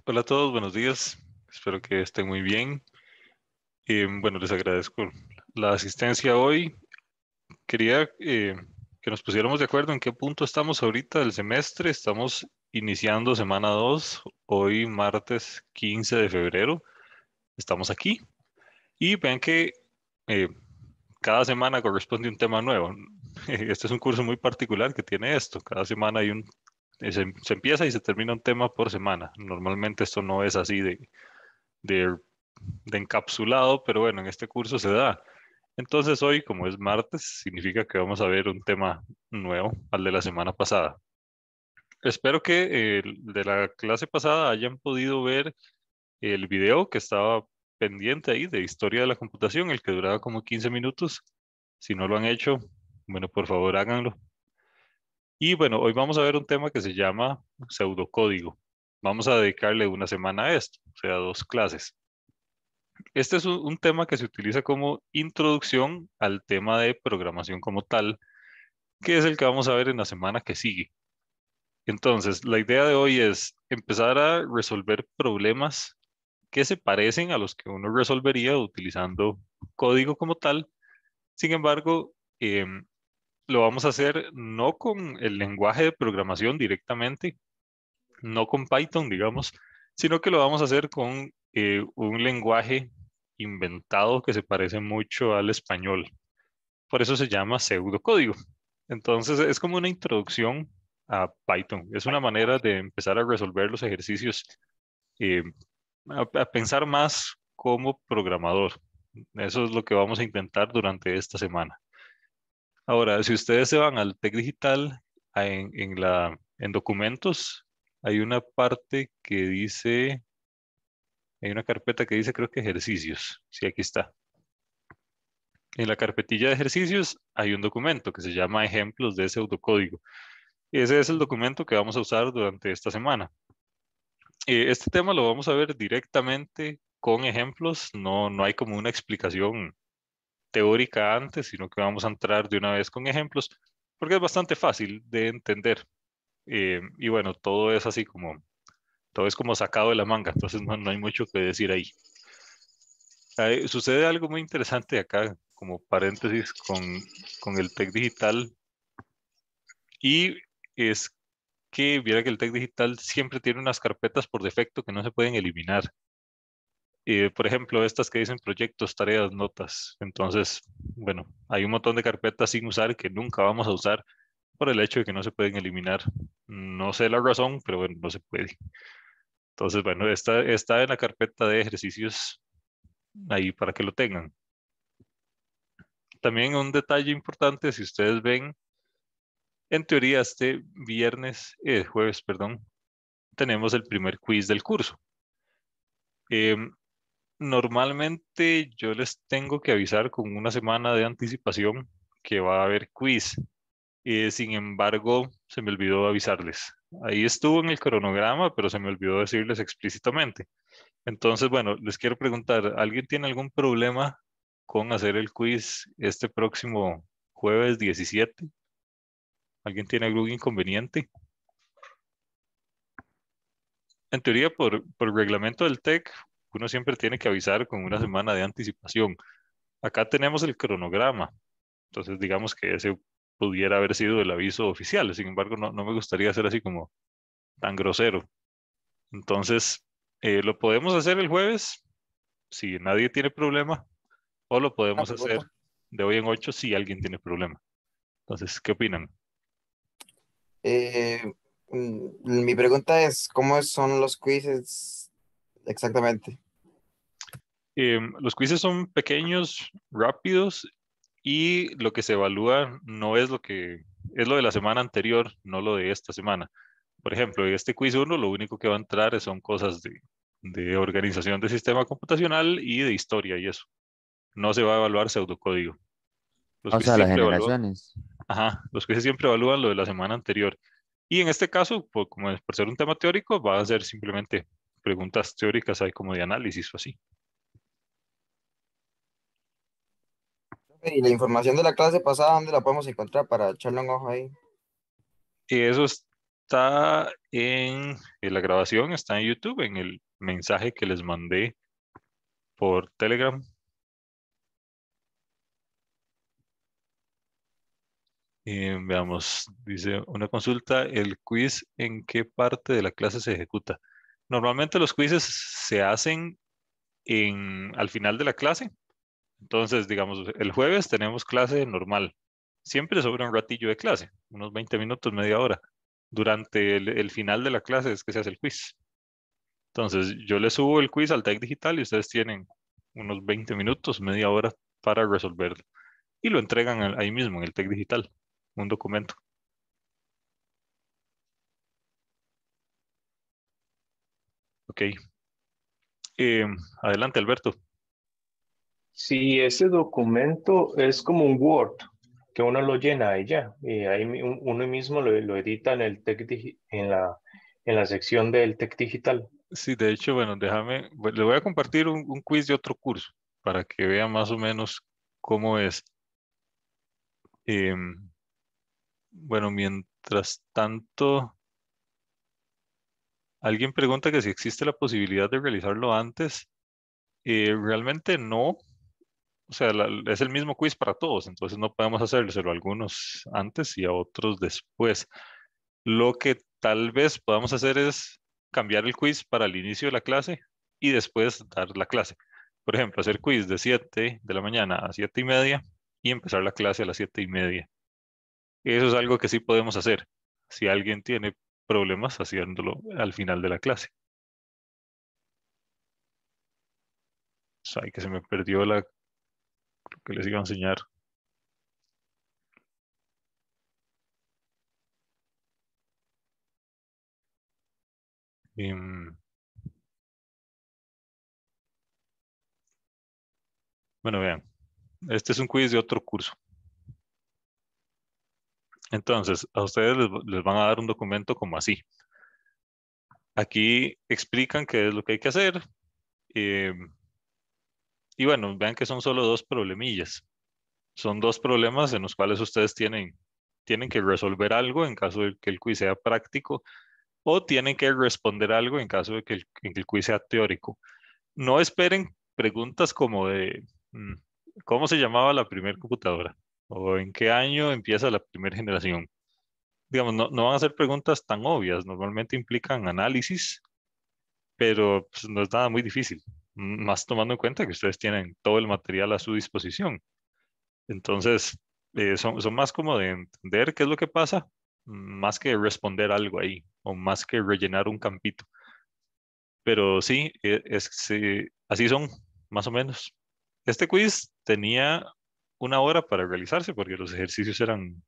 Hola a todos, buenos días. Espero que estén muy bien. Bueno, les agradezco la asistencia hoy. Quería que nos pusiéramos de acuerdo en qué punto estamos ahorita del semestre. Estamos iniciando semana 2, hoy martes 15 de febrero. Estamos aquí y vean que eh, cada semana corresponde un tema nuevo. Este es un curso muy particular que tiene esto. Cada semana se empieza y se termina un tema por semana. Normalmente esto no es así de de encapsulado, pero bueno, en este curso se da. Entonces hoy, como es martes, significa que vamos a ver un tema nuevo al de la semana pasada. Espero que de la clase pasada hayan podido ver el video que estaba pendiente ahí de historia de la computación, el que duraba como 15 minutos. Si no lo han hecho, bueno, por favor háganlo. Y bueno, hoy vamos a ver un tema que se llama pseudocódigo. Vamos a dedicarle una semana a esto, o sea, 2 clases. Este es un tema que se utiliza como introducción al tema de programación como tal, que es el que vamos a ver en la semana que sigue. Entonces, la idea de hoy es empezar a resolver problemas que se parecen a los que uno resolvería utilizando código como tal. Sin embargo, lo vamos a hacer no con el lenguaje de programación directamente, no con Python, digamos, sino que lo vamos a hacer con un lenguaje inventado que se parece mucho al español. Por eso se llama pseudocódigo. Entonces es como una introducción a Python. Es una manera de empezar a resolver los ejercicios, eh, a pensar más como programador. Eso es lo que vamos a intentar durante esta semana. Ahora, si ustedes se van al Tech Digital, en documentos, hay una parte que dice, hay una carpeta que dice, creo que ejercicios. Sí, aquí está. En la carpetilla de ejercicios hay un documento que se llama ejemplos de pseudocódigo. Ese es el documento que vamos a usar durante esta semana. Este tema lo vamos a ver directamente con ejemplos, no hay como una explicación teórica antes, sino que vamos a entrar de una vez con ejemplos, porque es bastante fácil de entender. Y bueno, todo es como sacado de la manga, entonces no hay mucho que decir ahí. Sucede algo muy interesante acá, como paréntesis con el Tech Digital, y es que viera que el Tech Digital siempre tiene unas carpetas por defecto que no se pueden eliminar. Por ejemplo, estas que dicen proyectos, tareas, notas. Entonces, bueno, hay un montón de carpetas sin usar que nunca vamos a usar por el hecho de que no se pueden eliminar. No sé la razón, pero bueno, no se puede. Entonces, bueno, está en la carpeta de ejercicios ahí para que lo tengan. También un detalle importante, si ustedes ven, en teoría jueves, perdón, tenemos el primer quiz del curso. Em, Normalmente yo les tengo que avisar con una semana de anticipación que va a haber quiz. Sin embargo, se me olvidó avisarles. Ahí estuvo en el cronograma, pero se me olvidó decirles explícitamente. Entonces, bueno, les quiero preguntar, ¿alguien tiene algún problema con hacer el quiz este próximo jueves 17? ¿Alguien tiene algún inconveniente? En teoría, por reglamento del TEC, uno siempre tiene que avisar con una semana de anticipación. Acá tenemos el cronograma, entonces digamos que ese pudiera haber sido el aviso oficial. Sin embargo, no me gustaría ser así como tan grosero. Entonces, lo podemos hacer el jueves si nadie tiene problema, o lo Una podemos hacer pregunta. de hoy en 8 si alguien tiene problema. Entonces, ¿qué opinan? Eh, Mi pregunta es, ¿cómo son los quizzes exactamente? Los quizzes son pequeños, rápidos, y lo que se evalúa no es es lo de la semana anterior, no lo de esta semana. Por ejemplo, en este quiz uno lo único que va a entrar son cosas de organización de sistema computacional y de historia y eso. No se va a evaluar pseudocódigo. Los O quizzes sea, las siempre evalúan, generaciones. ajá, los quizzes siempre evalúan lo de la semana anterior. Y en este caso, por ser un tema teórico, va a ser simplemente preguntas teóricas, hay como de análisis o así. Y la información de la clase pasada, ¿dónde la podemos encontrar para echarle un ojo ahí? Y eso está está en la grabación, está en YouTube, en el mensaje que les mandé por Telegram. Veamos, dice una consulta, ¿el quiz en qué parte de la clase se ejecuta? Normalmente los quizzes se hacen al final de la clase. Entonces, digamos, el jueves tenemos clase normal. Siempre sobra un ratillo de clase, unos 20 minutos, media hora. Durante el final de la clase es que se hace el quiz. Entonces, yo les subo el quiz al Tech Digital y ustedes tienen unos 20 minutos, media hora para resolverlo. Y lo entregan ahí mismo en el Tech Digital, un documento. Ok. Eh, Adelante, Alberto. Si ese documento es como un Word, que uno lo llena y ya, y ahí uno mismo lo edita en el en la sección del Tech Digital. Sí, de hecho, bueno, le voy a compartir un quiz de otro curso para que vean más o menos cómo es. Em, bueno, mientras tanto, alguien pregunta que si existe la posibilidad de realizarlo antes. Realmente no. O sea, es el mismo quiz para todos, entonces no podemos hacérselo a algunos antes y a otros después. Lo que tal vez podamos hacer es cambiar el quiz para el inicio de la clase y después dar la clase. Por ejemplo, hacer quiz de 7 de la mañana a 7:30 y empezar la clase a las 7:30. Eso es algo que sí podemos hacer si alguien tiene problemas haciéndolo al final de la clase. Ay, que se me perdió lo que les iba a enseñar. Em, bueno, vean, este es un quiz de otro curso. Entonces, a ustedes les van a dar un documento como así. Aquí explican qué es lo que hay que hacer. em, y bueno, vean que son solo dos problemillas. Son dos problemas en los cuales ustedes tienen que resolver algo en caso de que el quiz sea práctico o tienen que responder algo en caso de que el quiz sea teórico. No esperen preguntas como de ¿cómo se llamaba la primera computadora? ¿O en qué año empieza la primera generación? Digamos, no van a ser preguntas tan obvias, normalmente implican análisis, pero pues, no es nada muy difícil, más tomando en cuenta que ustedes tienen todo el material a su disposición. Entonces, son más como de entender qué es lo que pasa, más que responder algo ahí, o más que rellenar un campito. Pero sí, así son, más o menos. Este quiz tenía una hora para realizarse porque los ejercicios eran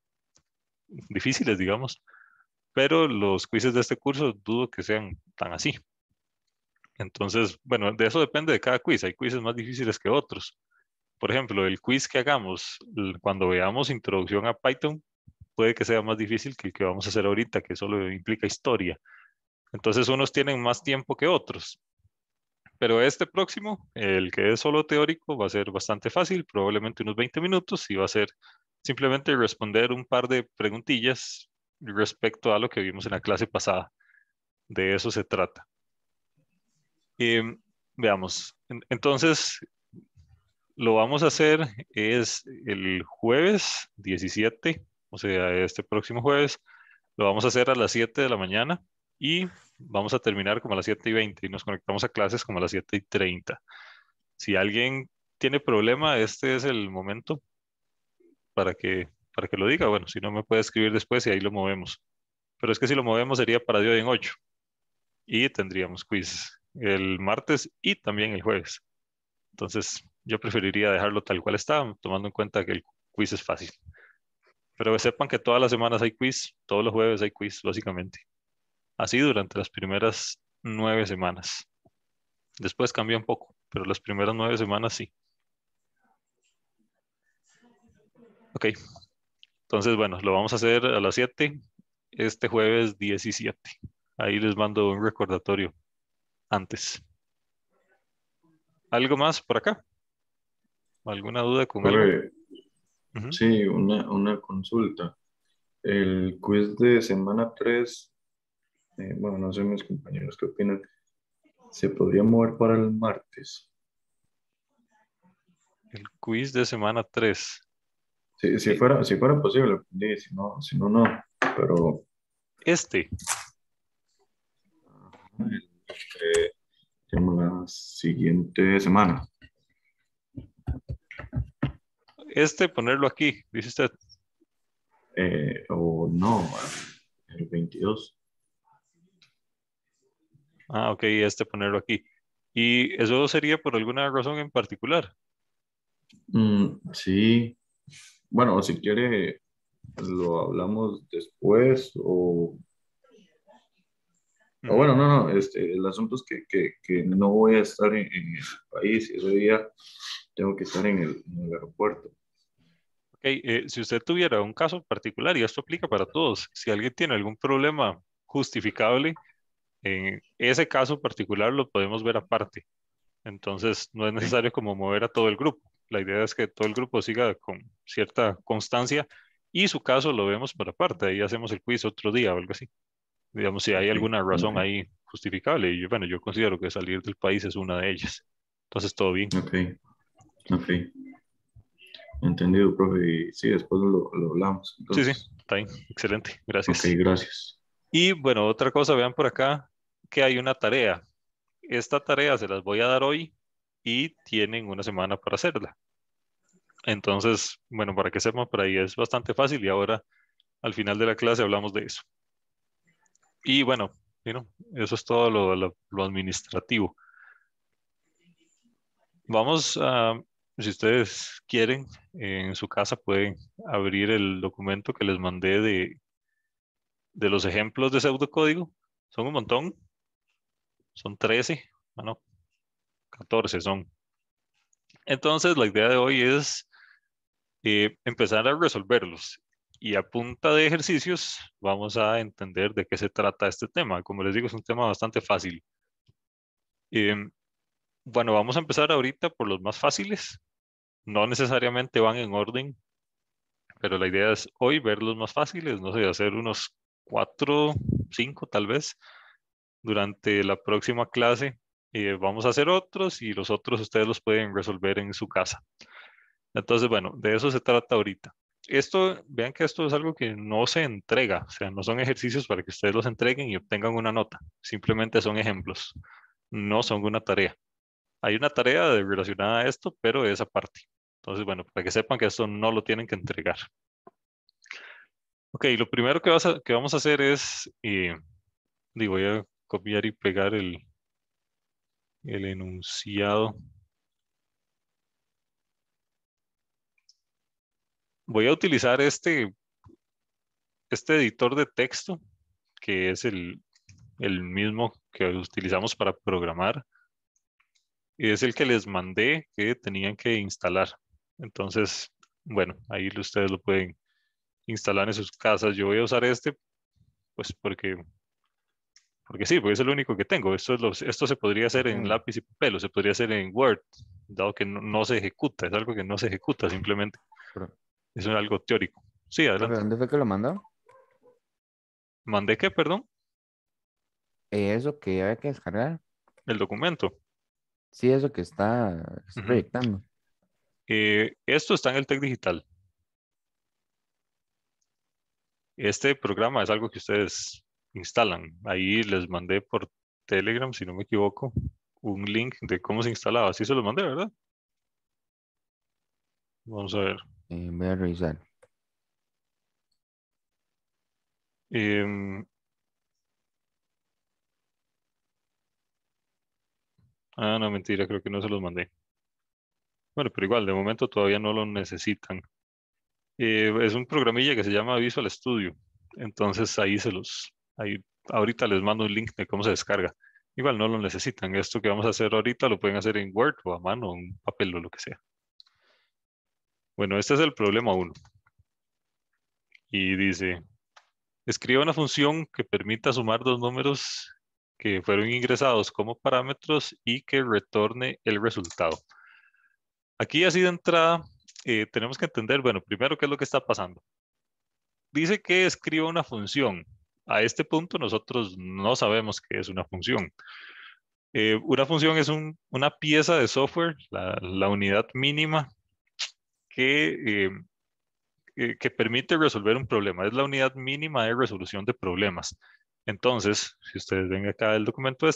difíciles, digamos, pero los quizzes de este curso dudo que sean tan así. Entonces, bueno, de eso depende de cada quiz. Hay quizzes más difíciles que otros. Por ejemplo, el quiz que hagamos cuando veamos introducción a Python puede que sea más difícil que el que vamos a hacer ahorita, que solo implica historia. Entonces, unos tienen más tiempo que otros. Pero este próximo, el que es solo teórico, va a ser bastante fácil, probablemente unos 20 minutos, y va a ser simplemente responder un par de preguntillas respecto a lo que vimos en la clase pasada. De eso se trata. Em, Veamos. Entonces, lo vamos a hacer es el jueves 17, o sea, este próximo jueves, lo vamos a hacer a las 7 de la mañana y vamos a terminar como a las 7:20 y nos conectamos a clases como a las 7:30. Si alguien tiene problema, este es el momento para que lo diga. Bueno, si no me puede escribir después y ahí lo movemos. Pero es que si lo movemos sería para de hoy en 8 y tendríamos quiz el martes y también el jueves. Entonces, yo preferiría dejarlo tal cual está, tomando en cuenta que el quiz es fácil. Pero sepan que todas las semanas hay quiz, todos los jueves hay quiz, básicamente. Así durante las primeras 9 semanas. Después cambia un poco, pero las primeras 9 semanas sí. Ok, entonces, bueno, lo vamos a hacer a las 7 este jueves 17. Ahí les mando un recordatorio antes. ¿Algo más por acá? ¿Alguna duda con algo? Corre, Ujú. sí, una consulta. El quiz de semana 3 Bueno, no sé mis compañeros qué opinan. ¿Se podría mover para el martes? El quiz de semana 3. Si fuera posible, sí, si no, no. Pero Este, digamos, la siguiente semana. ponerlo aquí, dice usted. O no, el 22. Ah, ok, ponerlo aquí. ¿Y eso sería por alguna razón en particular? Sí, bueno, si quiere, lo hablamos después o Ujú. bueno, no, el asunto es que no voy a estar en el país y ese día tengo que estar en el aeropuerto. Ok, si usted tuviera un caso particular, y esto aplica para todos, si alguien tiene algún problema justificable, en ese caso particular lo podemos ver aparte. Entonces, no es Ok, necesario como mover a todo el grupo. La idea es que todo el grupo siga con cierta constancia y su caso lo vemos por aparte. Ahí hacemos el quiz otro día o algo así. Digamos, si hay ok, alguna razón ok, ahí justificable. Y bueno, yo considero que salir del país es una de ellas. Entonces, todo bien. ok, ok. Entendido, profe. Y sí, después lo hablamos. Sí, sí, Entonces, está bien. Excelente. ok, Gracias. gracias. Y bueno, otra cosa, vean por acá que hay una tarea. Esta tarea se las voy a dar hoy y tienen una semana para hacerla. Entonces, bueno, para que sepan, por ahí es bastante fácil y ahora al final de la clase hablamos de eso. Y bueno, eso es todo lo administrativo. Vamos a, si ustedes quieren, en su casa pueden abrir el documento que les mandé de los ejemplos de pseudocódigo. Son un montón, son 13, bueno, 14 son. Entonces, la idea de hoy es empezar a resolverlos. Y a punta de ejercicios vamos a entender de qué se trata este tema. Como les digo, es un tema bastante fácil. Em, bueno, vamos a empezar ahorita por los más fáciles. No necesariamente van en orden, pero la idea es hoy ver los más fáciles, no sé, hacer unos 4, 5 tal vez. Durante la próxima clase vamos a hacer otros y los otros ustedes los pueden resolver en su casa. Entonces, bueno, de eso se trata ahorita. Vean que esto es algo que no se entrega, o sea, no son ejercicios para que ustedes los entreguen y obtengan una nota, simplemente son ejemplos, no son una tarea. Hay una tarea relacionada a esto, pero es aparte. Entonces, bueno, para que sepan que esto no lo tienen que entregar. Ok, lo primero que vamos a hacer es, voy a copiar y pegar el enunciado. Voy a utilizar este editor de texto, que es el mismo que utilizamos para programar. Y es el que les mandé que tenían que instalar. Entonces, bueno, ahí ustedes lo pueden instalar en sus casas. Yo voy a usar pues porque sí, porque es el único que tengo. Esto se podría hacer en Ok, lápiz y papel o se podría hacer en Word, dado que no se ejecuta, es algo que no se ejecuta, simplemente pro- es algo teórico. Sí, profe, adelante. ¿dónde fue que lo mandó? ¿Mandé qué, perdón? Eso que había que descargar. El documento. Sí, eso que está Ujú. proyectando. Esto está en el Tec Digital. Este programa es algo que ustedes instalan. Ahí les mandé por Telegram, si no me equivoco, un link de cómo se instalaba. Así se los mandé, ¿verdad? Vamos a ver. Voy a revisar. Em, no, mentira, creo que no se los mandé. Bueno, pero igual, de momento todavía no lo necesitan. Es un programilla que se llama Visual Studio. Entonces ahí ahorita les mando un link de cómo se descarga. Igual no lo necesitan. Esto que vamos a hacer ahorita lo pueden hacer en Word o a mano, o en papel o lo que sea. Bueno, este es el problema uno. Y dice, escriba una función que permita sumar dos números que fueron ingresados como parámetros y que retorne el resultado. Aquí así de entrada tenemos que entender, bueno, primero qué es lo que está pasando. Dice que escriba una función. A este punto nosotros no sabemos qué es una función. Una función es una pieza de software, la unidad mínima que, que permite resolver un problema. Es la unidad mínima de resolución de problemas. Entonces, si ustedes ven acá el documento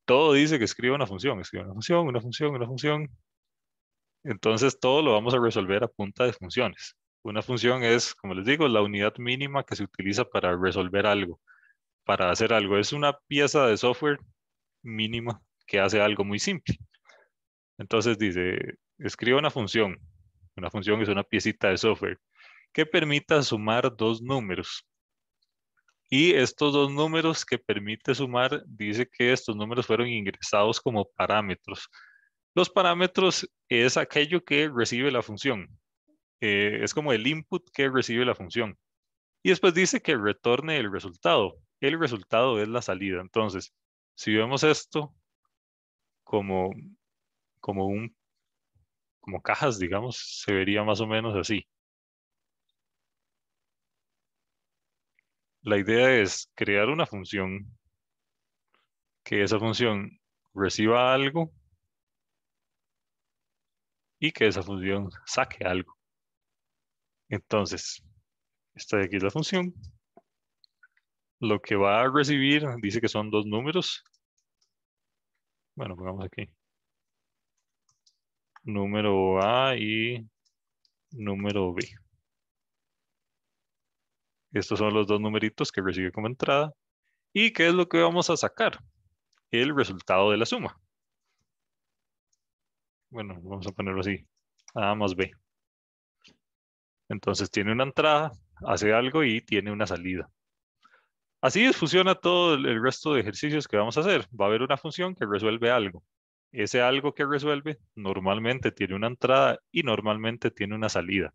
todo dice que escriba una función, escribe una función, una función, una función. Entonces, todo lo vamos a resolver a punta de funciones. Una función es, como les digo, la unidad mínima que se utiliza para resolver algo, para hacer algo. Es una pieza de software mínima que hace algo muy simple. Entonces dice, escriba una función. Una función es una piecita de software que permita sumar dos números. Y estos dos números que permite sumar, dice que estos números fueron ingresados como parámetros. Los parámetros es aquello que recibe la función. Es como el input que recibe la función. Y después dice que retorne el resultado. El resultado es la salida. Entonces, si vemos esto como, como como cajas, digamos, se vería más o menos así. La idea es crear una función, que esa función reciba algo y que esa función saque algo. Entonces, esta de aquí es la función. Lo que va a recibir, dice que son dos números. Bueno, pongamos aquí. Número A y número B. Estos son los dos numeritos que recibe como entrada. ¿Y qué es lo que vamos a sacar? El resultado de la suma. Bueno, vamos a ponerlo así. A más B. Entonces tiene una entrada, hace algo y tiene una salida. Así funciona todo el resto de ejercicios que vamos a hacer. Va a haber una función que resuelve algo. Ese algo que resuelve normalmente tiene una entrada y normalmente tiene una salida.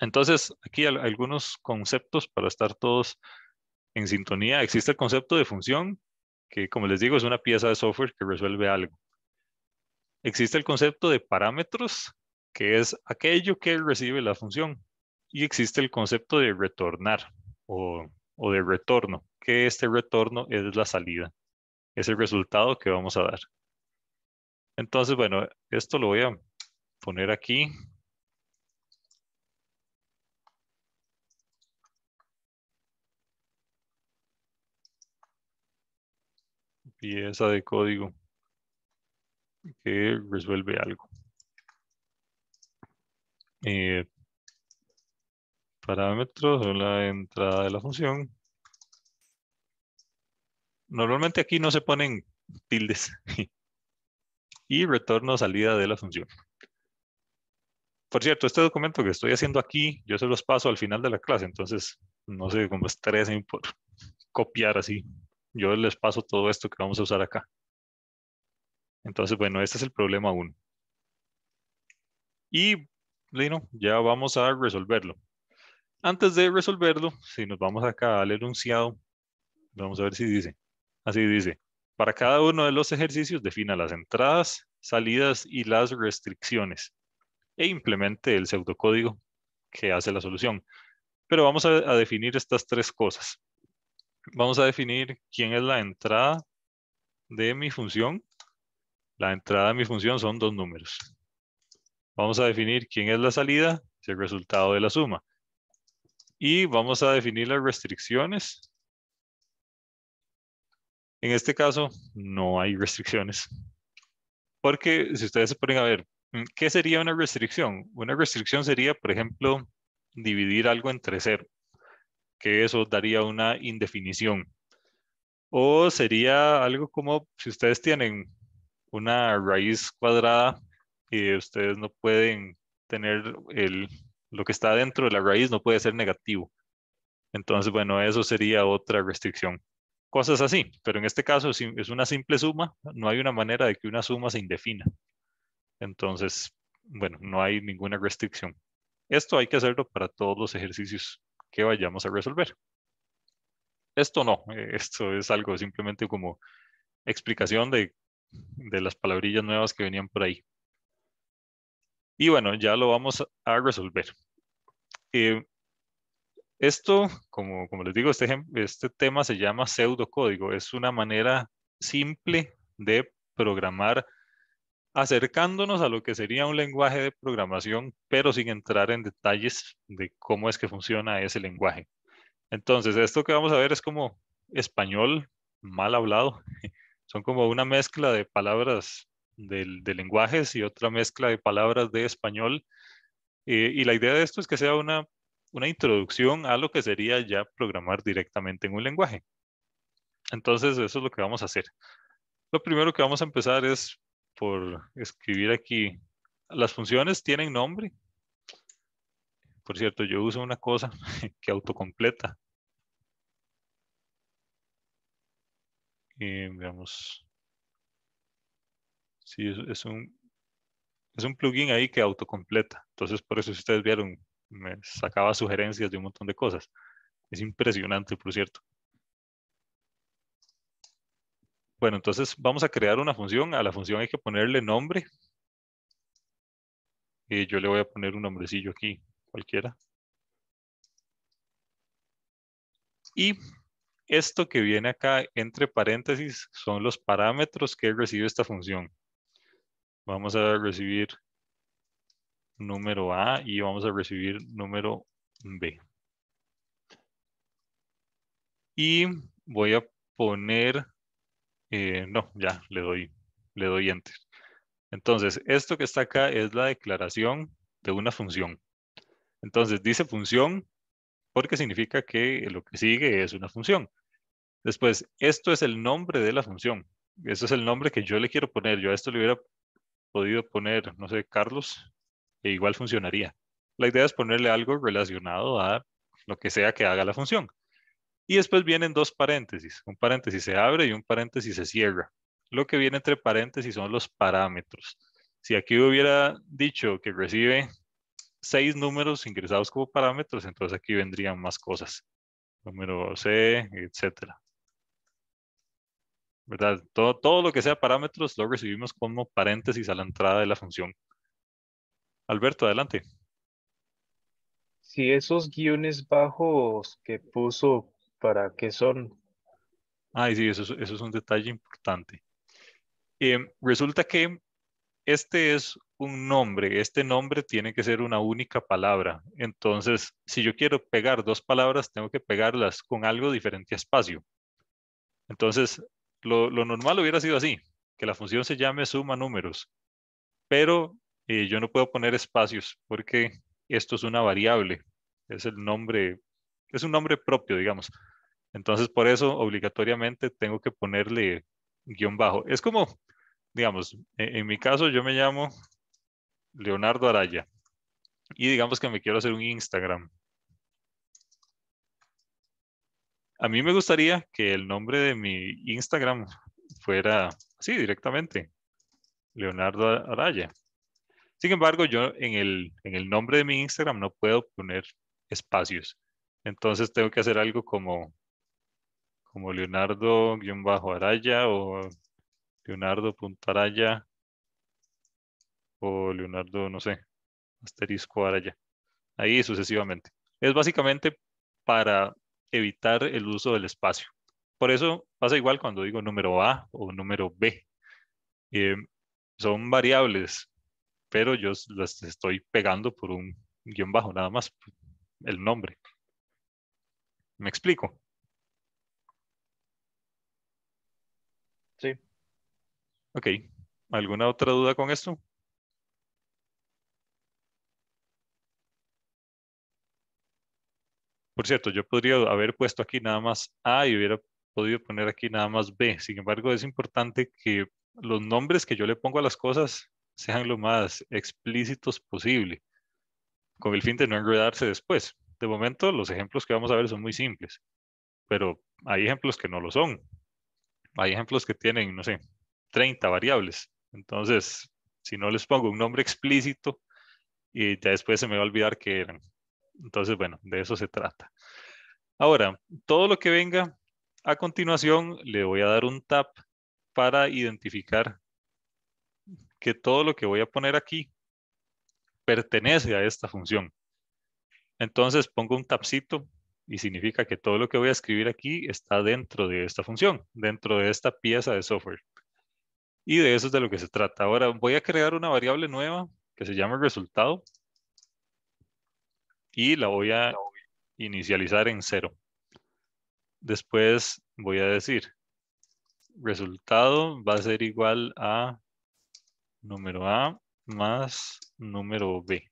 Entonces, aquí algunos conceptos para estar todos en sintonía. Existe el concepto de función, que como les digo es una pieza de software que resuelve algo. Existe el concepto de parámetros, que es aquello que recibe la función. Y existe el concepto de retornar o de retorno, que este retorno es la salida, es el resultado que vamos a dar. Entonces, bueno, esto lo voy a poner aquí. Pieza de código que resuelve algo. Parámetros o la entrada de la función. Normalmente aquí no se ponen tildes. Y retorno salida de la función. Por cierto, este documento que estoy haciendo aquí, yo se los paso al final de la clase, entonces no sé cómo estresen por copiar así. Yo les paso todo esto que vamos a usar acá. Entonces, bueno, este es el problema 1. Y, bueno, ya vamos a resolverlo. Antes de resolverlo, si nos vamos acá al enunciado, vamos a ver si dice. Así dice. Para cada uno de los ejercicios defina las entradas, salidas y las restricciones e implemente el pseudocódigo que hace la solución. Pero vamos a definir estas tres cosas. Vamos a definir quién es la entrada de mi función. La entrada de mi función son dos números. Vamos a definir quién es la salida, es el resultado de la suma. Y vamos a definir las restricciones. En este caso, no hay restricciones. Porque si ustedes se ponen a ver, ¿qué sería una restricción? Una restricción sería, por ejemplo, dividir algo entre 0, que eso daría una indefinición. O sería algo como si ustedes tienen una raíz cuadrada y ustedes no pueden tener lo que está dentro de la raíz no puede ser negativo. Entonces, bueno, eso sería otra restricción. Cosas así, pero en este caso es una simple suma, no hay una manera de que una suma se indefina. Entonces, bueno, no hay ninguna restricción. Esto hay que hacerlo para todos los ejercicios que vayamos a resolver. Esto no, esto es algo simplemente como explicación de las palabrillas nuevas que venían por ahí. Y bueno, ya lo vamos a resolver. Esto, como les digo, este tema se llama pseudocódigo. Es una manera simple de programar acercándonos a lo que sería un lenguaje de programación, pero sin entrar en detalles de cómo es que funciona ese lenguaje. Entonces, esto que vamos a ver es como español mal hablado. Son como una mezcla de palabras de lenguajes y otra mezcla de palabras de español. Y la idea de esto es que sea una introducción a lo que sería ya programar directamente en un lenguaje. Entonces, eso es lo que vamos a hacer. Lo primero que vamos a empezar es por escribir aquí. Las funciones tienen nombre. Por cierto, yo uso una cosa que autocompleta. Y veamos. Sí, es un plugin ahí que autocompleta. Entonces, por eso si ustedes vieron, me sacaba sugerencias de un montón de cosas. Es impresionante, por cierto. Bueno, entonces vamos a crear una función. A la función hay que ponerle nombre. Y yo le voy a poner un nombrecillo aquí, cualquiera. Y esto que viene acá entre paréntesis son los parámetros que recibe esta función. Vamos a recibir número A y vamos a recibir número B. Y voy a poner, no, ya le doy enter. Entonces, esto que está acá es la declaración de una función. Entonces, dice función porque significa que lo que sigue es una función. Después, esto es el nombre de la función. Eso es el nombre que yo le quiero poner. Yo a esto le hubiera podido poner, no sé, Carlos, e igual funcionaría. La idea es ponerle algo relacionado a lo que sea que haga la función. Y después vienen dos paréntesis. Un paréntesis se abre y un paréntesis se cierra. Lo que viene entre paréntesis son los parámetros. Si aquí hubiera dicho que recibe 6 números ingresados como parámetros, entonces aquí vendrían más cosas. Número C, etcétera. ¿Verdad? Todo lo que sea parámetros lo recibimos como paréntesis a la entrada de la función. Alberto, adelante. Si esos guiones bajos que puso, ¿para qué son? Ay, sí, eso es un detalle importante. Resulta que este es un nombre. Este nombre tiene que ser una única palabra. Entonces, si yo quiero pegar dos palabras, tengo que pegarlas con algo diferente a espacio. Entonces, lo normal hubiera sido así, que la función se llame suma números, pero yo no puedo poner espacios porque esto es una variable. Es el nombre, es un nombre propio, digamos. Entonces, por eso, obligatoriamente tengo que ponerle guión bajo. Es como, digamos, en mi caso, yo me llamo Leonardo Araya y digamos que me quiero hacer un Instagram. A mí me gustaría que el nombre de mi Instagram fuera así directamente, Leonardo Araya. Sin embargo, yo en el nombre de mi Instagram no puedo poner espacios. Entonces tengo que hacer algo como Leonardo-Araya o Leonardo.araya o Leonardo, no sé, asterisco Araya. Ahí sucesivamente. Es básicamente para evitar el uso del espacio. Por eso pasa igual cuando digo número A o número B. Eh, Son variables, pero yo las estoy pegando por un guión bajo, nada más, el nombre. ¿Me explico? Sí. Ok. ¿Alguna otra duda con esto? Por cierto, yo podría haber puesto aquí nada más A y hubiera podido poner aquí nada más B. Sin embargo, es importante que los nombres que yo le pongo a las cosas sean lo más explícitos posible, con el fin de no enredarse después. De momento, los ejemplos que vamos a ver son muy simples, pero hay ejemplos que no lo son. Hay ejemplos que tienen, no sé, 30 variables. Entonces, si no les pongo un nombre explícito, y ya después se me va a olvidar qué eran. Entonces, bueno, de eso se trata. Ahora, todo lo que venga a continuación, le voy a dar un tab para identificar que todo lo que voy a poner aquí pertenece a esta función. Entonces pongo un tabcito Y significa que todo lo que voy a escribir aquí está dentro de esta función, dentro de esta pieza de software. Y de eso es de lo que se trata. Ahora voy a crear una variable nueva que se llama resultado y la voy a inicializar en 0. Después voy a decir resultado va a ser igual a número A más número B.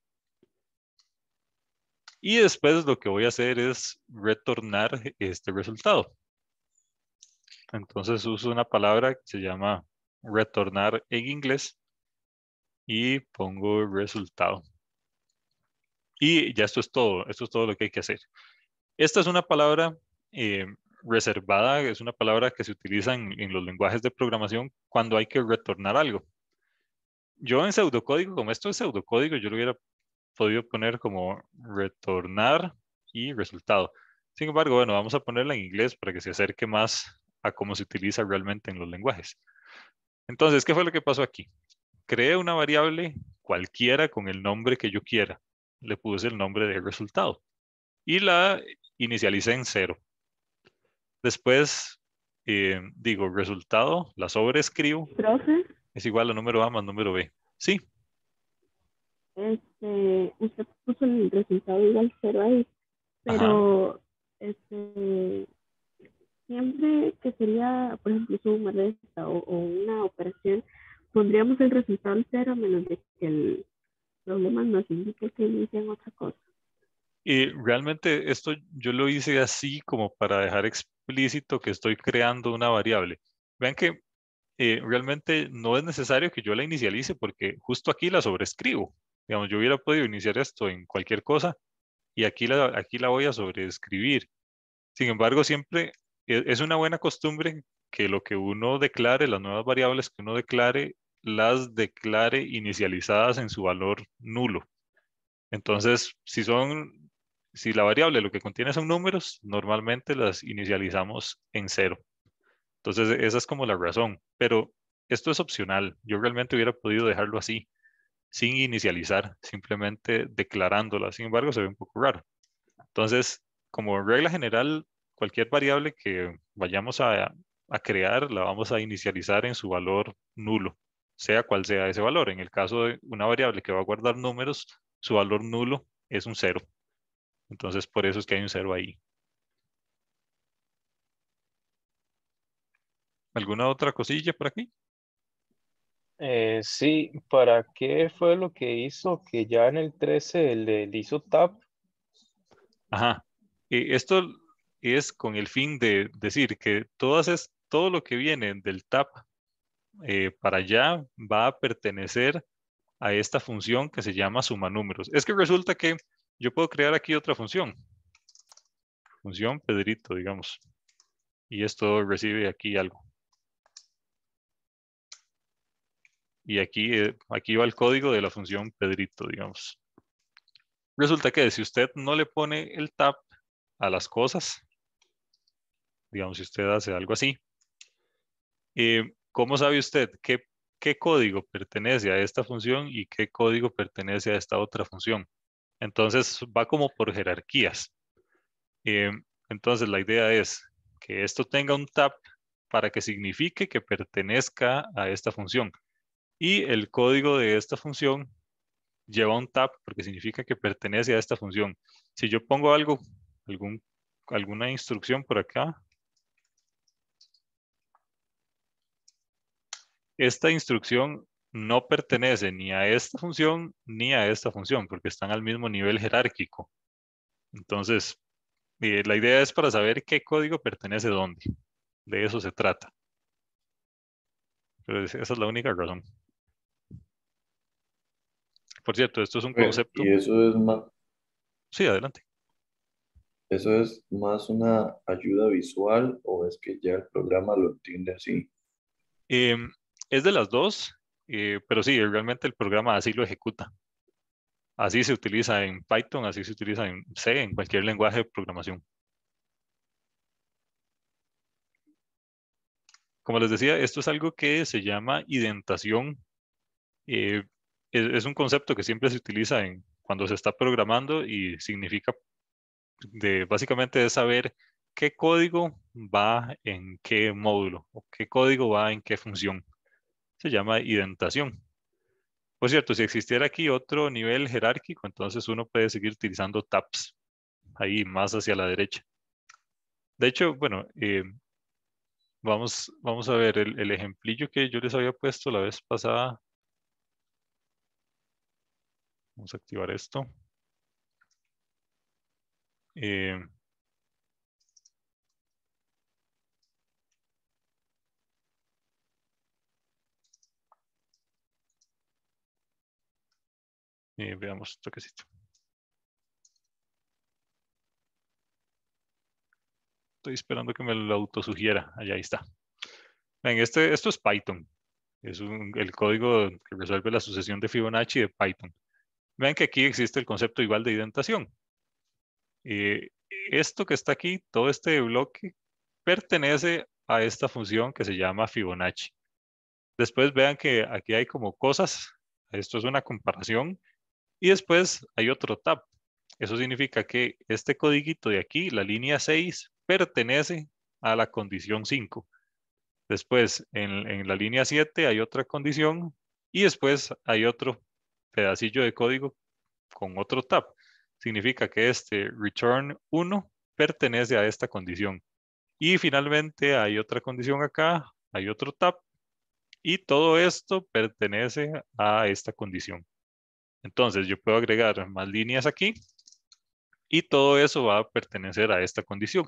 Y después lo que voy a hacer es retornar este resultado. Entonces uso una palabra que se llama retornar en inglés y pongo el resultado. Y ya esto es todo lo que hay que hacer. Esta es una palabra reservada, es una palabra que se utiliza en los lenguajes de programación cuando hay que retornar algo. Yo en pseudocódigo, como esto es pseudocódigo, yo lo hubiera podido poner como retornar y resultado. Sin embargo, bueno, vamos a ponerla en inglés para que se acerque más a cómo se utiliza realmente en los lenguajes. Entonces, ¿qué fue lo que pasó aquí? Creé una variable cualquiera con el nombre que yo quiera. Le puse el nombre de resultado y la inicialicé en 0. Después digo resultado, la sobreescribo, Profe, es igual a número A más número B. Sí, usted puso el resultado igual 0 ahí, ajá. pero siempre que sería, por ejemplo, suma, resta o una operación, pondríamos el resultado al 0 a menos de que el problema nos indique que inician otra cosa. Y realmente esto yo lo hice así como para dejar explícito que estoy creando una variable. Vean que realmente no es necesario que yo la inicialice porque justo aquí la sobrescribo. Digamos, yo hubiera podido iniciar esto en cualquier cosa y aquí la voy a sobreescribir. Sin embargo, siempre es una buena costumbre que lo que uno declare, las nuevas variables que uno declare, las declare inicializadas en su valor nulo. Entonces, si la variable lo que contiene son números, normalmente las inicializamos en 0. Entonces, esa es como la razón. Pero esto es opcional. Yo realmente hubiera podido dejarlo así, sin inicializar, simplemente declarándola. Sin embargo, se ve un poco raro. Entonces, como regla general, cualquier variable que vayamos a crear, la vamos a inicializar en su valor nulo, sea cual sea ese valor. En el caso de una variable que va a guardar números, su valor nulo es un 0. Entonces, por eso es que hay un 0 ahí. ¿Alguna otra cosilla por aquí? Sí, ¿para qué fue lo que hizo que ya en el 13 le hizo tap? Ajá. Esto es con el fin de decir que todo lo que viene del tab para allá va a pertenecer a esta función que se llama suma números. Es que resulta que yo puedo crear aquí otra función Pedrito, digamos, y esto recibe aquí algo. Y aquí va el código de la función Pedrito, digamos. Resulta que si usted no le pone el tab a las cosas, digamos, si usted hace algo así, ¿cómo sabe usted qué código pertenece a esta función y qué código pertenece a esta otra función? Entonces va como por jerarquías. Eh, entonces la idea es que esto tenga un tab para que signifique que pertenezca a esta función. Y el código de esta función lleva un tab porque significa que pertenece a esta función. Si yo pongo alguna instrucción por acá, esta instrucción no pertenece ni a esta función ni a esta función porque están al mismo nivel jerárquico. Entonces, la idea es para saber qué código pertenece dónde. De eso se trata. Pero esa es la única razón. Por cierto, esto es un concepto. Y eso es más, Sí, adelante. ¿eso es más una ayuda visual o es que ya el programa lo entiende así? Em, es de las dos, pero sí, realmente el programa así lo ejecuta. Así se utiliza en Python, así se utiliza en C, en cualquier lenguaje de programación. Como les decía, esto es algo que se llama identación. Eh, es un concepto que siempre se utiliza cuando se está programando y significa básicamente es saber qué código va en qué módulo o qué código va en qué función. Se llama identación. Por cierto, si existiera aquí otro nivel jerárquico, entonces uno puede seguir utilizando tabs ahí más hacia la derecha. De hecho, bueno, vamos a ver el ejemplillo que yo les había puesto la vez pasada. Vamos a activar esto. Eh, veamos un toquecito. Estoy esperando que me lo autosugiera. Allá está. Ven, esto es Python. Es el código que resuelve la sucesión de Fibonacci de Python. Vean que aquí existe el concepto igual de identación. Esto que está aquí, todo este bloque, pertenece a esta función que se llama Fibonacci. Después vean que aquí hay como cosas. Esto es una comparación. Y después hay otro tab. Eso significa que este codiguito de aquí, la línea 6, pertenece a la condición 5. Después, en la línea 7 hay otra condición y después hay otro pedacillo de código con otro tab. Significa que este return 1 pertenece a esta condición. Y finalmente hay otra condición acá, hay otro tab y todo esto pertenece a esta condición. Entonces yo puedo agregar más líneas aquí y todo eso va a pertenecer a esta condición.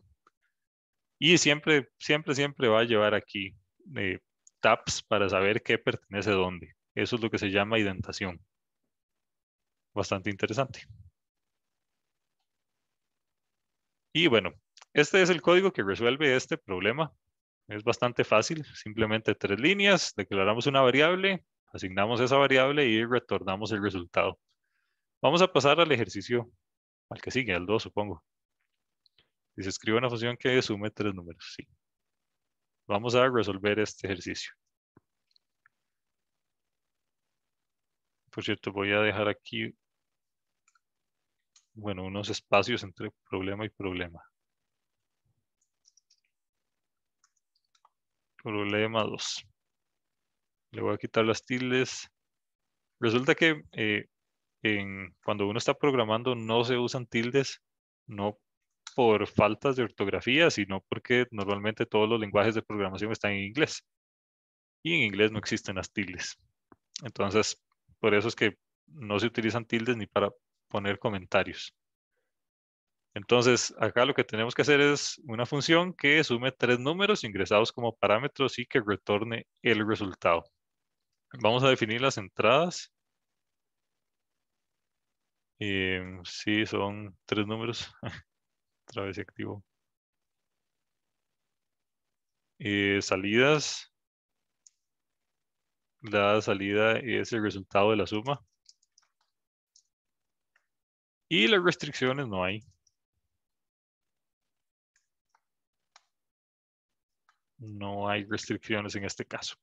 Y siempre va a llevar aquí tabs para saber qué pertenece a dónde. Eso es lo que se llama identación. Bastante interesante. Y bueno, este es el código que resuelve este problema. Es bastante fácil. Simplemente 3 líneas, declaramos una variable, asignamos esa variable y retornamos el resultado. Vamos a pasar al ejercicio, al que sigue, al 2, supongo. Y se escribe una función que sume 3 números. Sí. Vamos a resolver este ejercicio. Por cierto, voy a dejar aquí, bueno, unos espacios entre problema y problema. Problema 2. Le voy a quitar las tildes. Resulta que cuando uno está programando no se usan tildes, no por faltas de ortografía, sino porque normalmente todos los lenguajes de programación están en inglés. Y en inglés no existen las tildes. Entonces, por eso es que no se utilizan tildes ni para poner comentarios. Entonces, acá lo que tenemos que hacer es una función que sume 3 números ingresados como parámetros y que retorne el resultado. Vamos a definir las entradas. Sí, son 3 números. Otra vez se activo. Salidas. La salida es el resultado de la suma. Y las restricciones no hay. No hay restricciones en este caso.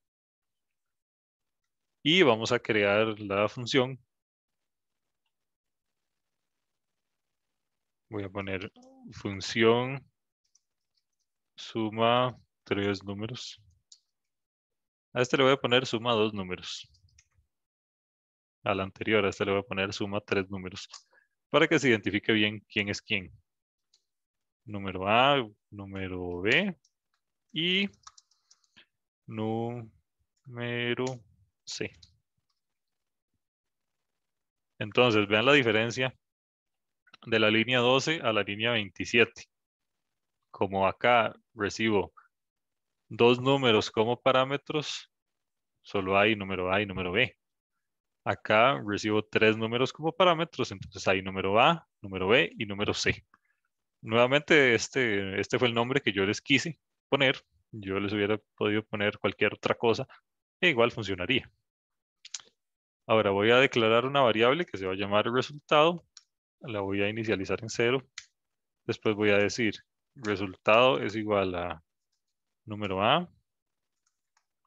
Y vamos a crear la función. Voy a poner función suma 3 números. A este le voy a poner suma 2 números. Al anterior, a este le voy a poner suma 3 números. Para que se identifique bien quién es quién. Número A, número B y número C. Entonces, vean la diferencia de la línea 12 a la línea 27. Como acá recibo 2 números como parámetros, solo hay número A y número B. Acá recibo 3 números como parámetros, entonces hay número A, número B y número C. Nuevamente, este fue el nombre que yo les quise poner. Yo les hubiera podido poner cualquier otra cosa e igual funcionaría. Ahora voy a declarar una variable que se va a llamar resultado. La voy a inicializar en 0. Después voy a decir resultado es igual a número A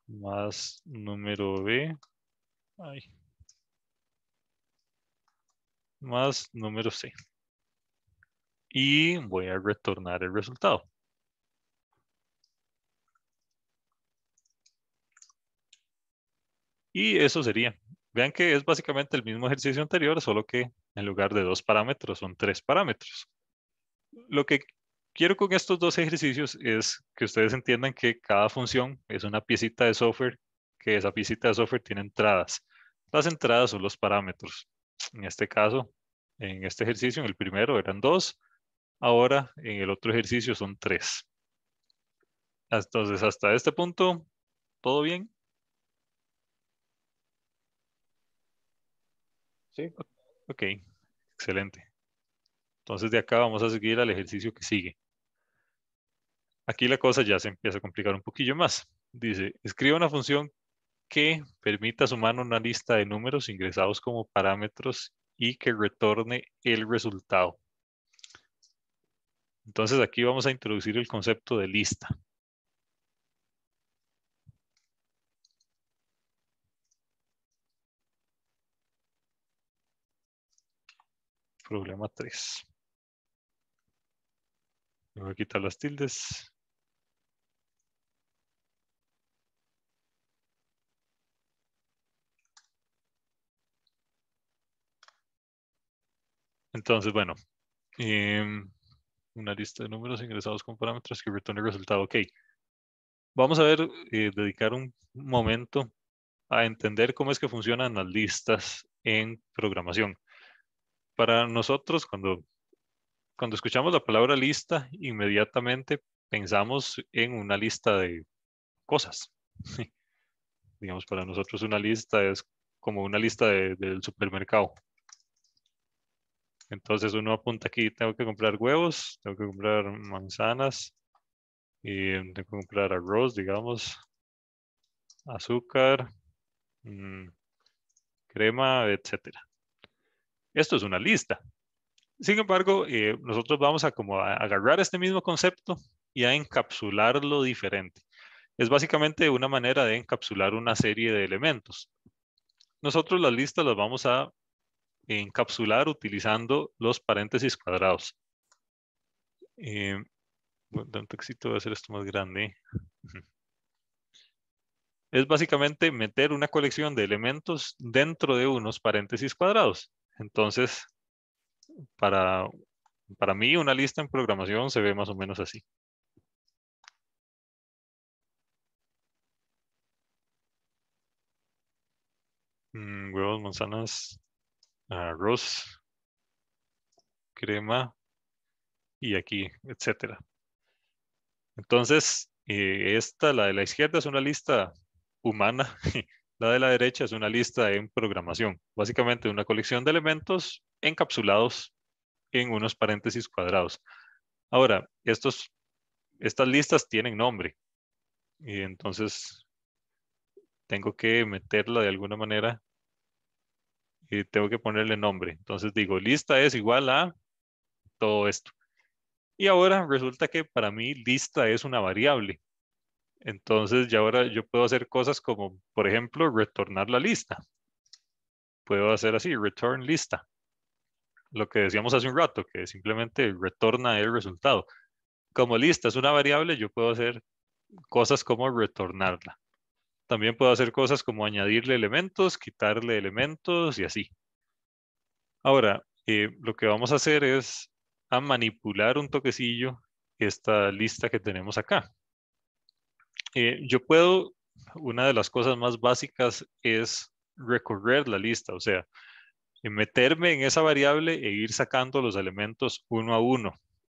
más número B más número C. y voy a retornar el resultado. Y eso sería. Vean que es básicamente el mismo ejercicio anterior, solo que en lugar de 2 parámetros son 3 parámetros. Lo que quiero con estos dos ejercicios es que ustedes entiendan que cada función es una piecita de software, que esa piecita de software tiene entradas. Las entradas son los parámetros. En este caso, en este ejercicio, en el primero eran 2, ahora en el otro ejercicio son 3. Entonces, hasta este punto, ¿todo bien? Sí. Ok, excelente. Entonces de acá vamos a seguir al ejercicio que sigue. Aquí la cosa ya se empieza a complicar un poquillo más. Dice, escriba una función que permita sumar una lista de números ingresados como parámetros y que retorne el resultado. Entonces aquí vamos a introducir el concepto de lista. Problema 3. Voy a quitar las tildes. Entonces, bueno, una lista de números ingresados con parámetros que retorne el resultado. Ok, vamos a ver, dedicar un momento a entender cómo es que funcionan las listas en programación. Para nosotros, cuando escuchamos la palabra lista, inmediatamente pensamos en una lista de cosas. Digamos, para nosotros una lista es como una lista del supermercado. Entonces uno apunta aquí, tengo que comprar huevos, tengo que comprar manzanas, y tengo que comprar arroz, digamos, azúcar, crema, etcétera. Esto es una lista. Sin embargo, nosotros vamos a como a agarrar este mismo concepto y a encapsularlo diferente. Es básicamente una manera de encapsular una serie de elementos. Nosotros las listas las vamos a encapsular utilizando los paréntesis cuadrados. Bueno, un textito, voy a hacer esto más grande. Es básicamente meter una colección de elementos dentro de unos paréntesis cuadrados. Entonces, para mí una lista en programación se ve más o menos así. Huevos, manzanas, arroz, crema y aquí, etcétera. Entonces, la de la izquierda es una lista humana, la de la derecha es una lista en programación. Básicamente una colección de elementos encapsulados en unos paréntesis cuadrados. Ahora, estas listas tienen nombre y entonces tengo que meterla de alguna manera y tengo que ponerle nombre. Entonces digo, lista es igual a todo esto. Y ahora resulta que para mí lista es una variable. Entonces ya ahora yo puedo hacer cosas como, por ejemplo, retornar la lista. Puedo hacer así, return lista. Lo que decíamos hace un rato, que simplemente retorna el resultado. Como lista es una variable, yo puedo hacer cosas como retornarla. También puedo hacer cosas como añadirle elementos, quitarle elementos y así. Ahora, lo que vamos a hacer es a manipular un toquecillo esta lista que tenemos acá. Yo puedo, una de las cosas más básicas es recorrer la lista, o sea, meterme en esa variable e ir sacando los elementos uno a uno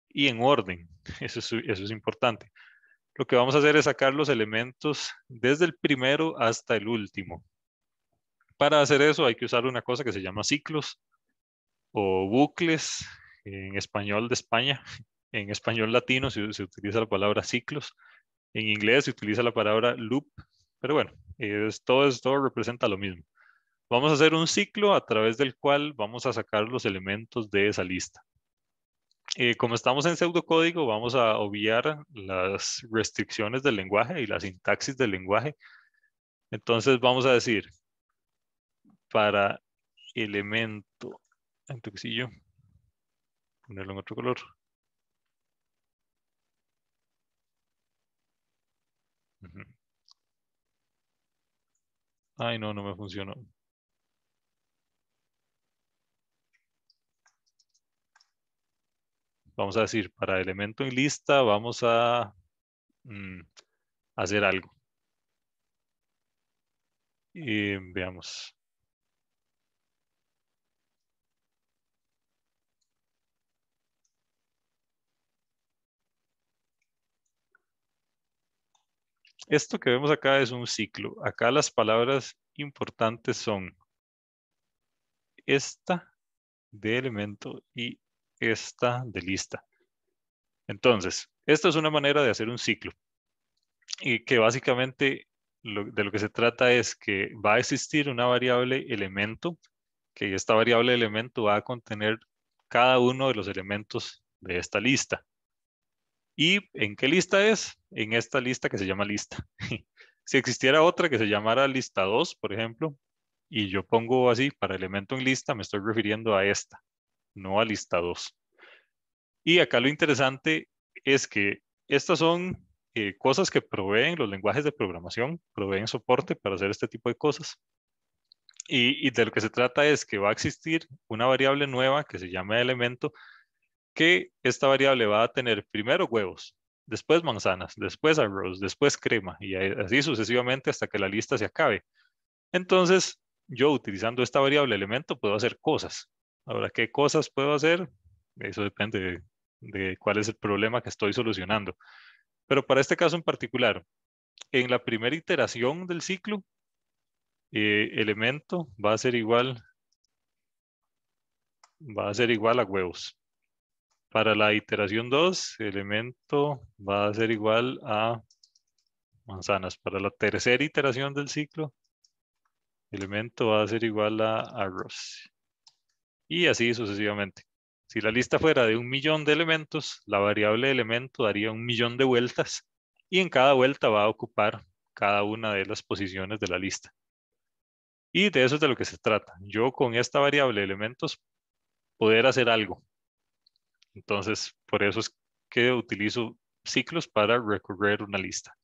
y en orden. Eso es importante. Lo que vamos a hacer es sacar los elementos desde el primero hasta el último. Para hacer eso hay que usar una cosa que se llama ciclos o bucles en español de España. En español latino se utiliza la palabra ciclos. En inglés se utiliza la palabra loop. Pero bueno, todo representa lo mismo. Vamos a hacer un ciclo a través del cual vamos a sacar los elementos de esa lista. Como estamos en pseudocódigo, vamos a obviar las restricciones del lenguaje y la sintaxis del lenguaje. Entonces vamos a decir, para elemento, en toquecillo, ponerlo en otro color, Ujú. Ay, no, no me funcionó. Vamos a decir, para elemento en lista, vamos a hacer algo. Y veamos. Esto que vemos acá es un ciclo. Acá las palabras importantes son esta de elemento y esta de lista. Entonces, esta es una manera de hacer un ciclo y que básicamente de lo que se trata es que va a existir una variable elemento, que esta variable elemento va a contener cada uno de los elementos de esta lista. ¿Y en qué lista es? En esta lista que se llama lista. Si existiera otra que se llamara lista 2, por ejemplo, y yo pongo así para elemento en lista, me estoy refiriendo a esta, no a lista 2. Y acá lo interesante es que estas son cosas que proveen los lenguajes de programación, proveen soporte para hacer este tipo de cosas. Y de lo que se trata es que va a existir una variable nueva que se llama elemento, que esta variable va a tener primero huevos, después manzanas, después arroz, después crema, y así sucesivamente hasta que la lista se acabe. Entonces, yo utilizando esta variable elemento puedo hacer cosas. Ahora, ¿qué cosas puedo hacer? Eso depende de cuál es el problema que estoy solucionando. Pero para este caso en particular, en la primera iteración del ciclo, elemento va a ser igual a huevos. Para la iteración 2, elemento va a ser igual a manzanas. Para la tercera iteración del ciclo, elemento va a ser igual a arroz. Y así sucesivamente. Si la lista fuera de 1.000.000 de elementos, la variable elemento daría 1.000.000 de vueltas y en cada vuelta va a ocupar cada una de las posiciones de la lista. Y de eso es de lo que se trata. Yo con esta variable elementos poder hacer algo. Entonces, por eso es que utilizo ciclos para recorrer una lista.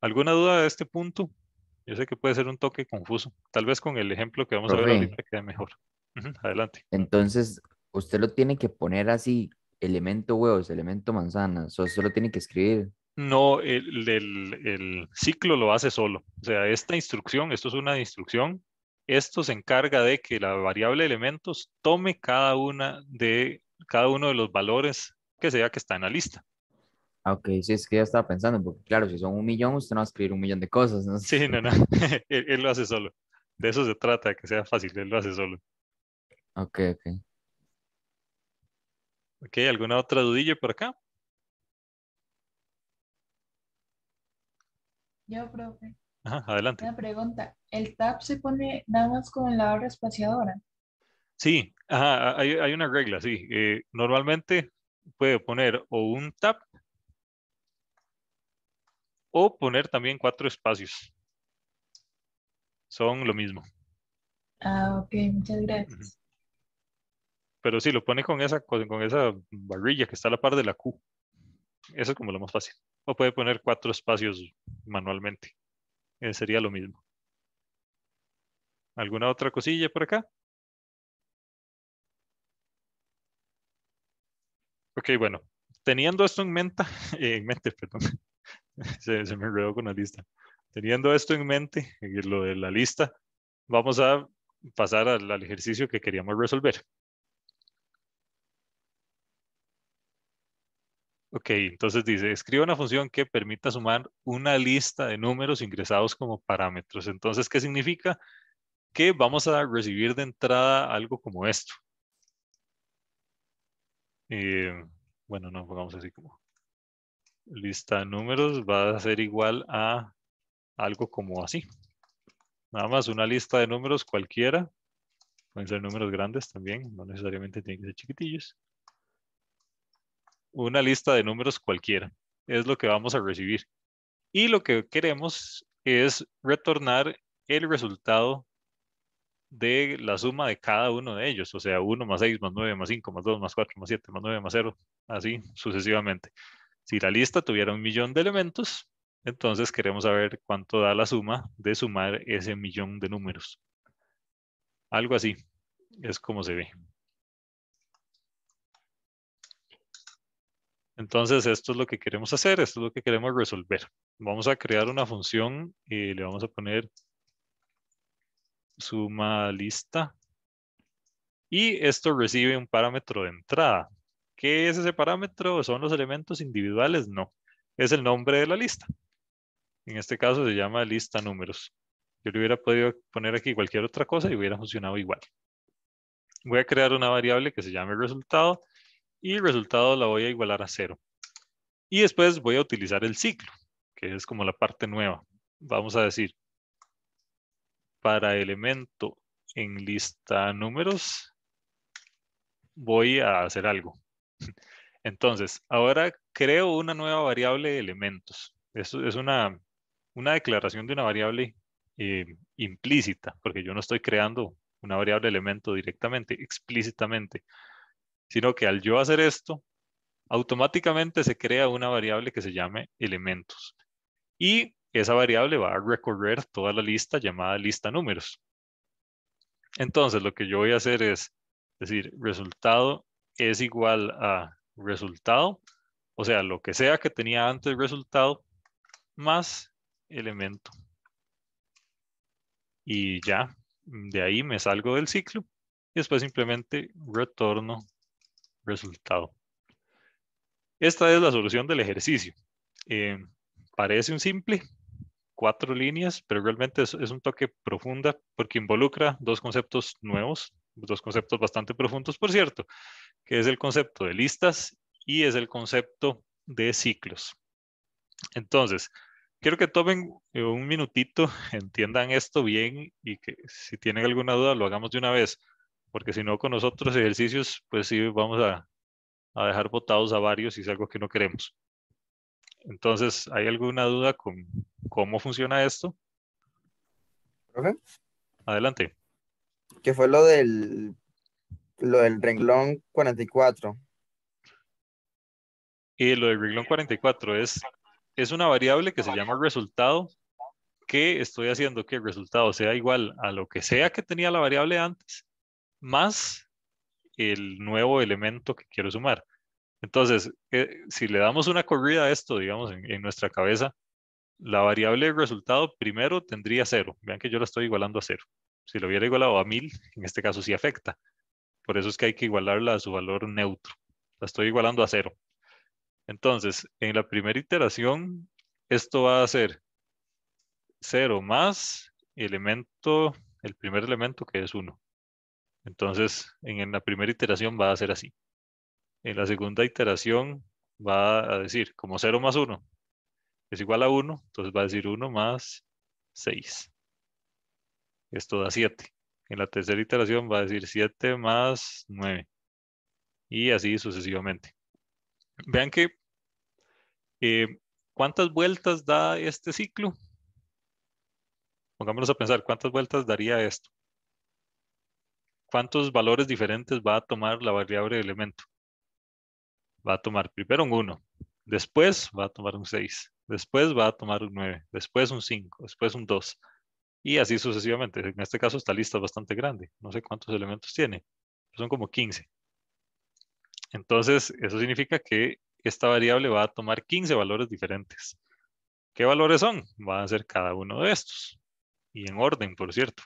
¿Alguna duda de este punto? Yo sé que puede ser un toque confuso. Tal vez con el ejemplo que vamos a ver Profe, ahorita quede mejor. Adelante. entonces usted lo tiene que poner así, elemento huevos, elemento manzanas, o solo tiene que escribir. No, el ciclo lo hace solo. O sea, esta instrucción, esto es una instrucción, esto se encarga de que la variable elementos tome cada uno de los valores que sea que está en la lista. Ah, ok, sí, es que ya estaba pensando, porque claro, si son 1.000.000, usted no va a escribir 1.000.000 de cosas, ¿no? Sí, no, no, él lo hace solo. De eso se trata, de que sea fácil, él lo hace solo. Ok, ok. Ok, ¿alguna otra dudilla por acá? Yo, profe, Ajá, adelante. una pregunta. ¿El tab se pone nada más con la barra espaciadora? Sí, ajá, hay una regla, sí. Normalmente puede poner o un tab o poner también 4 espacios. Son lo mismo. Ah, ok, muchas Ujú. gracias. Pero sí, lo pone con esa barrilla que está a la par de la Q. Eso es como lo más fácil. O puede poner 4 espacios manualmente. Sería lo mismo. ¿Alguna otra cosilla por acá? Ok, bueno. Teniendo esto en mente, perdón. Se me enredó con la lista. Teniendo esto en mente, lo de la lista, vamos a pasar al ejercicio que queríamos resolver. Ok, entonces dice, escribe una función que permita sumar una lista de números ingresados como parámetros. Entonces, ¿qué significa? Que vamos a recibir de entrada algo como esto. Bueno, no, pongamos así como lista de números va a ser igual a algo como así. Nada más una lista de números cualquiera. Pueden ser números grandes también, no necesariamente tienen que ser chiquitillos. Una lista de números cualquiera es lo que vamos a recibir. Y lo que queremos es retornar el resultado de la suma de cada uno de ellos, o sea, 1 más 6 más 9 más 5 más 2 más 4 más 7 más 9 más 0, así sucesivamente. Si la lista tuviera 1.000.000 de elementos, Entonces queremos saber cuánto da la suma de sumar ese millón de números. Algo así es como se ve. Entonces esto es lo que queremos hacer, esto es lo que queremos resolver. Vamos a crear una función y le vamos a poner suma lista. Y esto recibe un parámetro de entrada. ¿Qué es ese parámetro? ¿Son los elementos individuales? No, es el nombre de la lista. En este caso se llama lista números. Yo le hubiera podido poner aquí cualquier otra cosa y hubiera funcionado igual. Voy a crear una variable que se llame resultado y el resultado la voy a igualar a 0. Y después voy a utilizar el ciclo, que es como la parte nueva. Vamos a decir, para elemento en lista números, voy a hacer algo. Entonces, ahora creo una nueva variable de elementos. Esto es una declaración de una variable implícita, porque yo no estoy creando una variable elemento directamente, explícitamente, sino que al yo hacer esto, automáticamente se crea una variable que se llame elementos. Y esa variable va a recorrer toda la lista llamada lista números. Entonces, lo que yo voy a hacer es decir, resultado es igual a resultado, o sea, lo que sea que tenía antes resultado, más elemento. Y ya, de ahí me salgo del ciclo y después simplemente retorno resultado. Esta es la solución del ejercicio. Parece un simple, 4 líneas, pero realmente es un toque profunda porque involucra dos conceptos nuevos, dos conceptos bastante profundos, por cierto, que es el concepto de listas y es el concepto de ciclos. Entonces, quiero que tomen un minutito, entiendan esto bien y que si tienen alguna duda lo hagamos de una vez, porque si no con los otros ejercicios, pues sí vamos a dejar botados a varios y es algo que no queremos. Entonces, ¿hay alguna duda con cómo funciona esto? ¿Profe? Adelante. ¿Qué fue lo del renglón 44? Y lo del renglón 44 es una variable que se llama resultado, que estoy haciendo que el resultado sea igual a lo que sea que tenía la variable antes, más el nuevo elemento que quiero sumar. Entonces, si le damos una corrida a esto, digamos, en nuestra cabeza, la variable de resultado primero tendría 0. Vean que yo la estoy igualando a 0. Si lo hubiera igualado a 1000, en este caso sí afecta. Por eso es que hay que igualarla a su valor neutro. La estoy igualando a 0. Entonces, en la primera iteración, esto va a ser 0 más el primer elemento que es 1. Entonces, en la primera iteración va a ser así. En la segunda iteración va a decir, como 0 más 1 es igual a 1, entonces va a decir 1 más 6. Esto da 7. En la tercera iteración va a decir 7 más 9. Y así sucesivamente. Vean que, ¿cuántas vueltas da este ciclo? Pongámonos a pensar, ¿cuántas vueltas daría esto? ¿Cuántos valores diferentes va a tomar la variable de elemento? Va a tomar primero un 1, después va a tomar un 6, después va a tomar un 9, después un 5, después un 2, y así sucesivamente. En este caso esta lista es bastante grande, no sé cuántos elementos tiene, son como 15. Entonces, eso significa que esta variable va a tomar 15 valores diferentes. ¿Qué valores son? Van a ser cada uno de estos, y en orden, por cierto.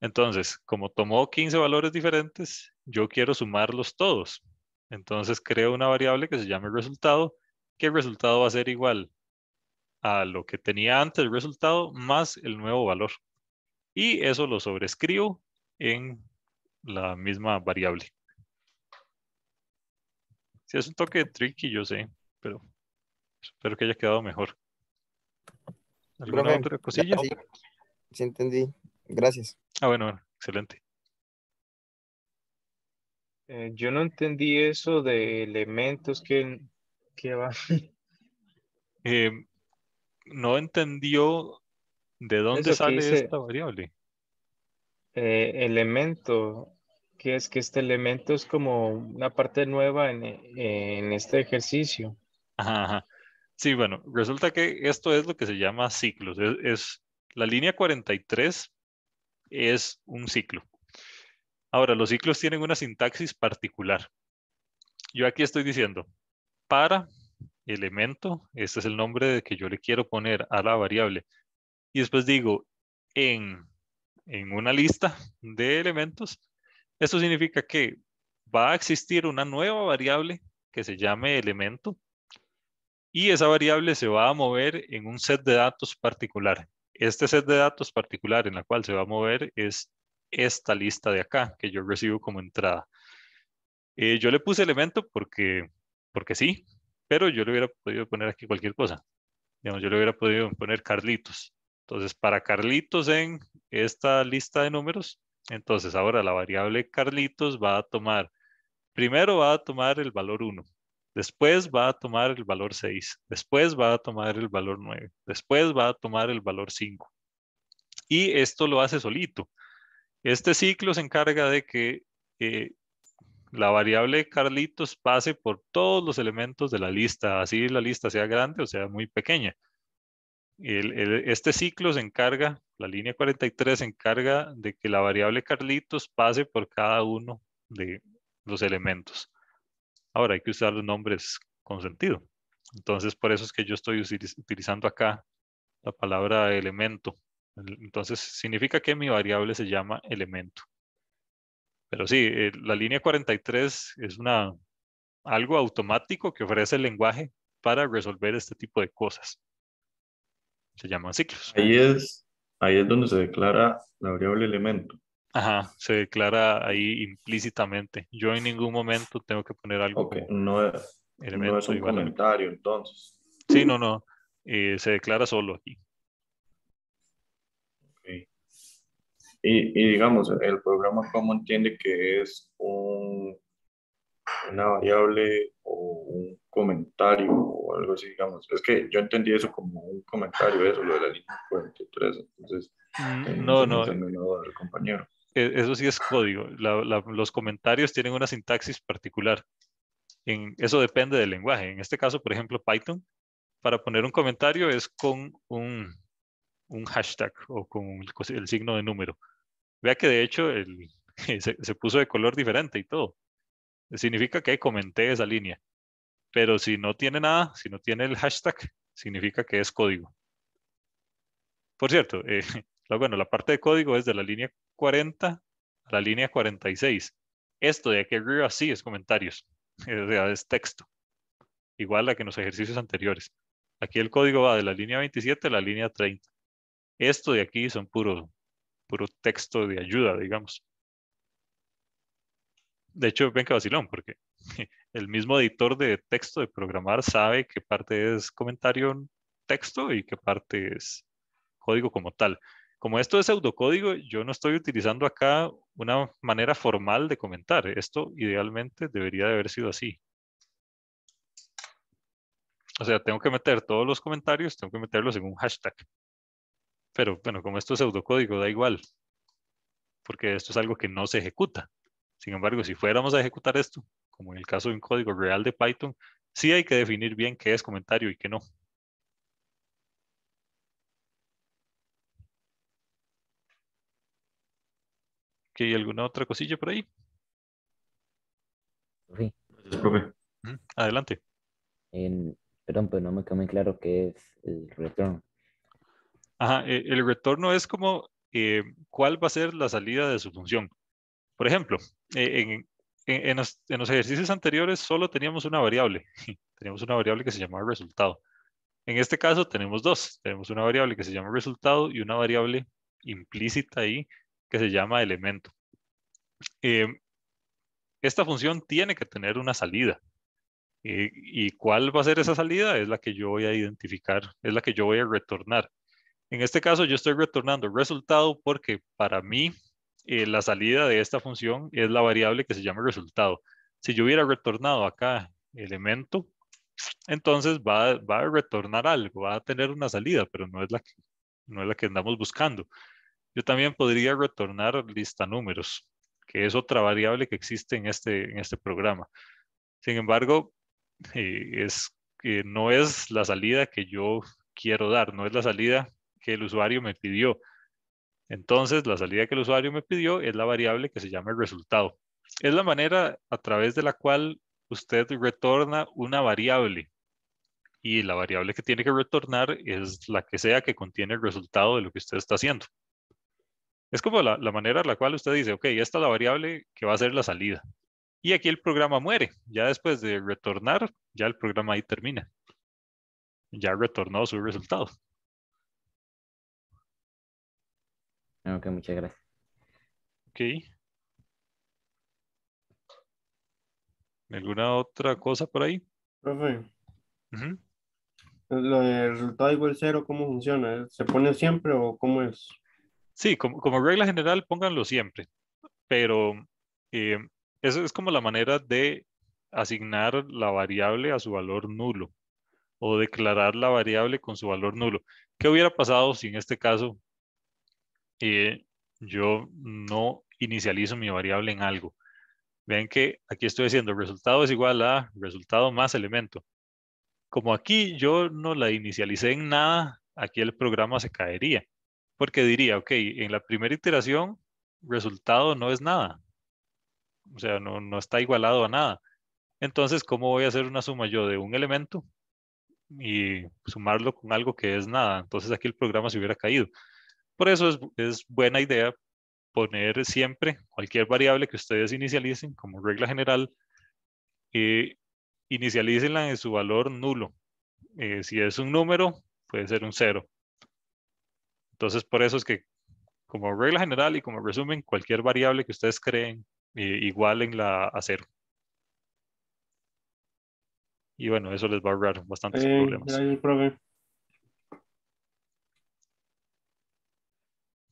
Entonces, como tomó 15 valores diferentes, yo quiero sumarlos todos. Entonces creo una variable que se llame resultado, que el resultado va a ser igual a lo que tenía antes el resultado más el nuevo valor. Y eso lo sobrescribo en la misma variable. Si es un toque tricky, yo sé, pero espero que haya quedado mejor. ¿Alguna Profe, otra ya cosilla? sí, sí entendí. Gracias. Bueno, excelente. Yo no entendí eso de elementos que va. Eh, no entendió de dónde Eso que sale dice esta variable. elemento, que es que este elemento es como una parte nueva en este ejercicio. Ajá, ajá. Sí, bueno, resulta que esto es lo que se llama ciclos. La línea 43 es un ciclo. Ahora, los ciclos tienen una sintaxis particular. Yo aquí estoy diciendo, para elemento, este es el nombre que yo le quiero poner a la variable. Y después digo, en una lista de elementos, esto significa que va a existir una nueva variable que se llame elemento y esa variable se va a mover en un set de datos particular. Este set de datos particular en la cual se va a mover es esta lista de acá que yo recibo como entrada. Yo le puse elemento porque sí, pero yo le hubiera podido poner aquí cualquier cosa. Digamos, yo le hubiera podido poner Carlitos. Entonces, para Carlitos en esta lista de números, entonces ahora la variable Carlitos va a tomar, primero va a tomar el valor 1, después va a tomar el valor 6, después va a tomar el valor 9, después va a tomar el valor 5. Y esto lo hace solito. Este ciclo se encarga de que eh, la variable Carlitos pase por todos los elementos de la lista, así la lista sea grande o sea muy pequeña. Este ciclo se encarga, la línea 43 se encarga de que la variable Carlitos pase por cada uno de los elementos. Ahora hay que usar los nombres con sentido. Entonces, por eso es que yo estoy utilizando acá la palabra elemento. Entonces, significa que mi variable se llama elemento. Pero sí, la línea 43 es algo automático que ofrece el lenguaje para resolver este tipo de cosas. Se llaman ciclos. Ahí es donde se declara la variable elemento. Ajá, se declara ahí implícitamente. Yo en ningún momento tengo que poner algo Ok, como no es elemento un igual a algo. comentario entonces. Sí, no. Se declara solo aquí. Ok. Y digamos, el programa cómo entiende que es una variable o un comentario o algo así, digamos. Es que yo entendí eso como un comentario, eso, lo de la línea 43. Entonces, no sé, me No, salió una duda del compañero. eso sí es código. Los comentarios tienen una sintaxis particular. Eso depende del lenguaje. En este caso, por ejemplo, Python, para poner un comentario es con un hashtag o con el signo de número. Vea que de hecho se puso de color diferente y todo. Significa que comenté esa línea. Pero si no tiene nada, si no tiene el hashtag, significa que es código. Por cierto, bueno, la parte de código es de la línea 40 a la línea 46. Esto de aquí arriba sí es comentarios, o sea, es texto, igual a que en los ejercicios anteriores. Aquí el código va de la línea 27 a la línea 30. Esto de aquí son puro texto de ayuda, digamos. De hecho, ven que vacilón, porque el mismo editor de texto de programar sabe qué parte es comentario texto y qué parte es código como tal. Como esto es pseudocódigo, yo no estoy utilizando acá una manera formal de comentar. Esto idealmente debería de haber sido así. O sea, tengo que meter todos los comentarios, tengo que meterlos en un hashtag. Pero bueno, como esto es pseudocódigo, da igual, porque esto es algo que no se ejecuta. Sin embargo, si fuéramos a ejecutar esto, como en el caso de un código real de Python, sí hay que definir bien qué es comentario y qué no. ¿Hay alguna otra cosilla por ahí? Sí. Gracias, profe. Adelante. Perdón, pero no me quedó muy claro qué es el return. Ajá, el retorno es como cuál va a ser la salida de su función. Por ejemplo, en los ejercicios anteriores solo teníamos una variable. Teníamos una variable que se llamaba resultado. En este caso tenemos dos. Tenemos una variable que se llama resultado y una variable implícita ahí que se llama elemento. Eh, esta función tiene que tener una salida. ¿Y cuál va a ser esa salida? Es la que yo voy a identificar, es la que yo voy a retornar. En este caso yo estoy retornando resultado porque para mí la salida de esta función es la variable que se llama resultado. Si yo hubiera retornado acá elemento, entonces va a retornar algo, va a tener una salida, pero no es la que andamos buscando. Yo también podría retornar lista números, que es otra variable que existe en este programa. Sin embargo, es que no es la salida que yo quiero dar, no es la salida que el usuario me pidió. Entonces, la salida que el usuario me pidió es la variable que se llama el resultado. Es la manera a través de la cual usted retorna una variable. Y la variable que tiene que retornar es la que sea que contiene el resultado de lo que usted está haciendo. Es como la manera en la cual usted dice, ok, esta es la variable que va a ser la salida. Y aquí el programa muere. Ya después de retornar, ya el programa ahí termina. Ya retornó su resultado. Ok, muchas gracias. Ok. ¿Alguna otra cosa por ahí? Profe, Ujú. lo del resultado igual cero, ¿cómo funciona? ¿Se pone siempre o cómo es? Sí, como regla general, pónganlo siempre. Pero eh, eso es como la manera de asignar la variable a su valor nulo o declarar la variable con su valor nulo. ¿Qué hubiera pasado si en este caso yo no inicializo mi variable en algo? Vean que aquí estoy haciendo resultado es igual a resultado más elemento. Como aquí yo no la inicialicé en nada, aquí el programa se caería. Porque diría, ok, en la primera iteración, resultado no es nada. O sea, no está igualado a nada. Entonces, ¿cómo voy a hacer una suma yo de un elemento y sumarlo con algo que es nada? Entonces aquí el programa se hubiera caído. Por eso es buena idea poner siempre cualquier variable que ustedes inicialicen como regla general, inicialícenla en su valor nulo. Si es un número, puede ser un cero. Entonces, por eso es que como regla general y como resumen, cualquier variable que ustedes creen, igualenla a cero. Y bueno, eso les va a ahorrar bastantes problemas. Gracias, profe.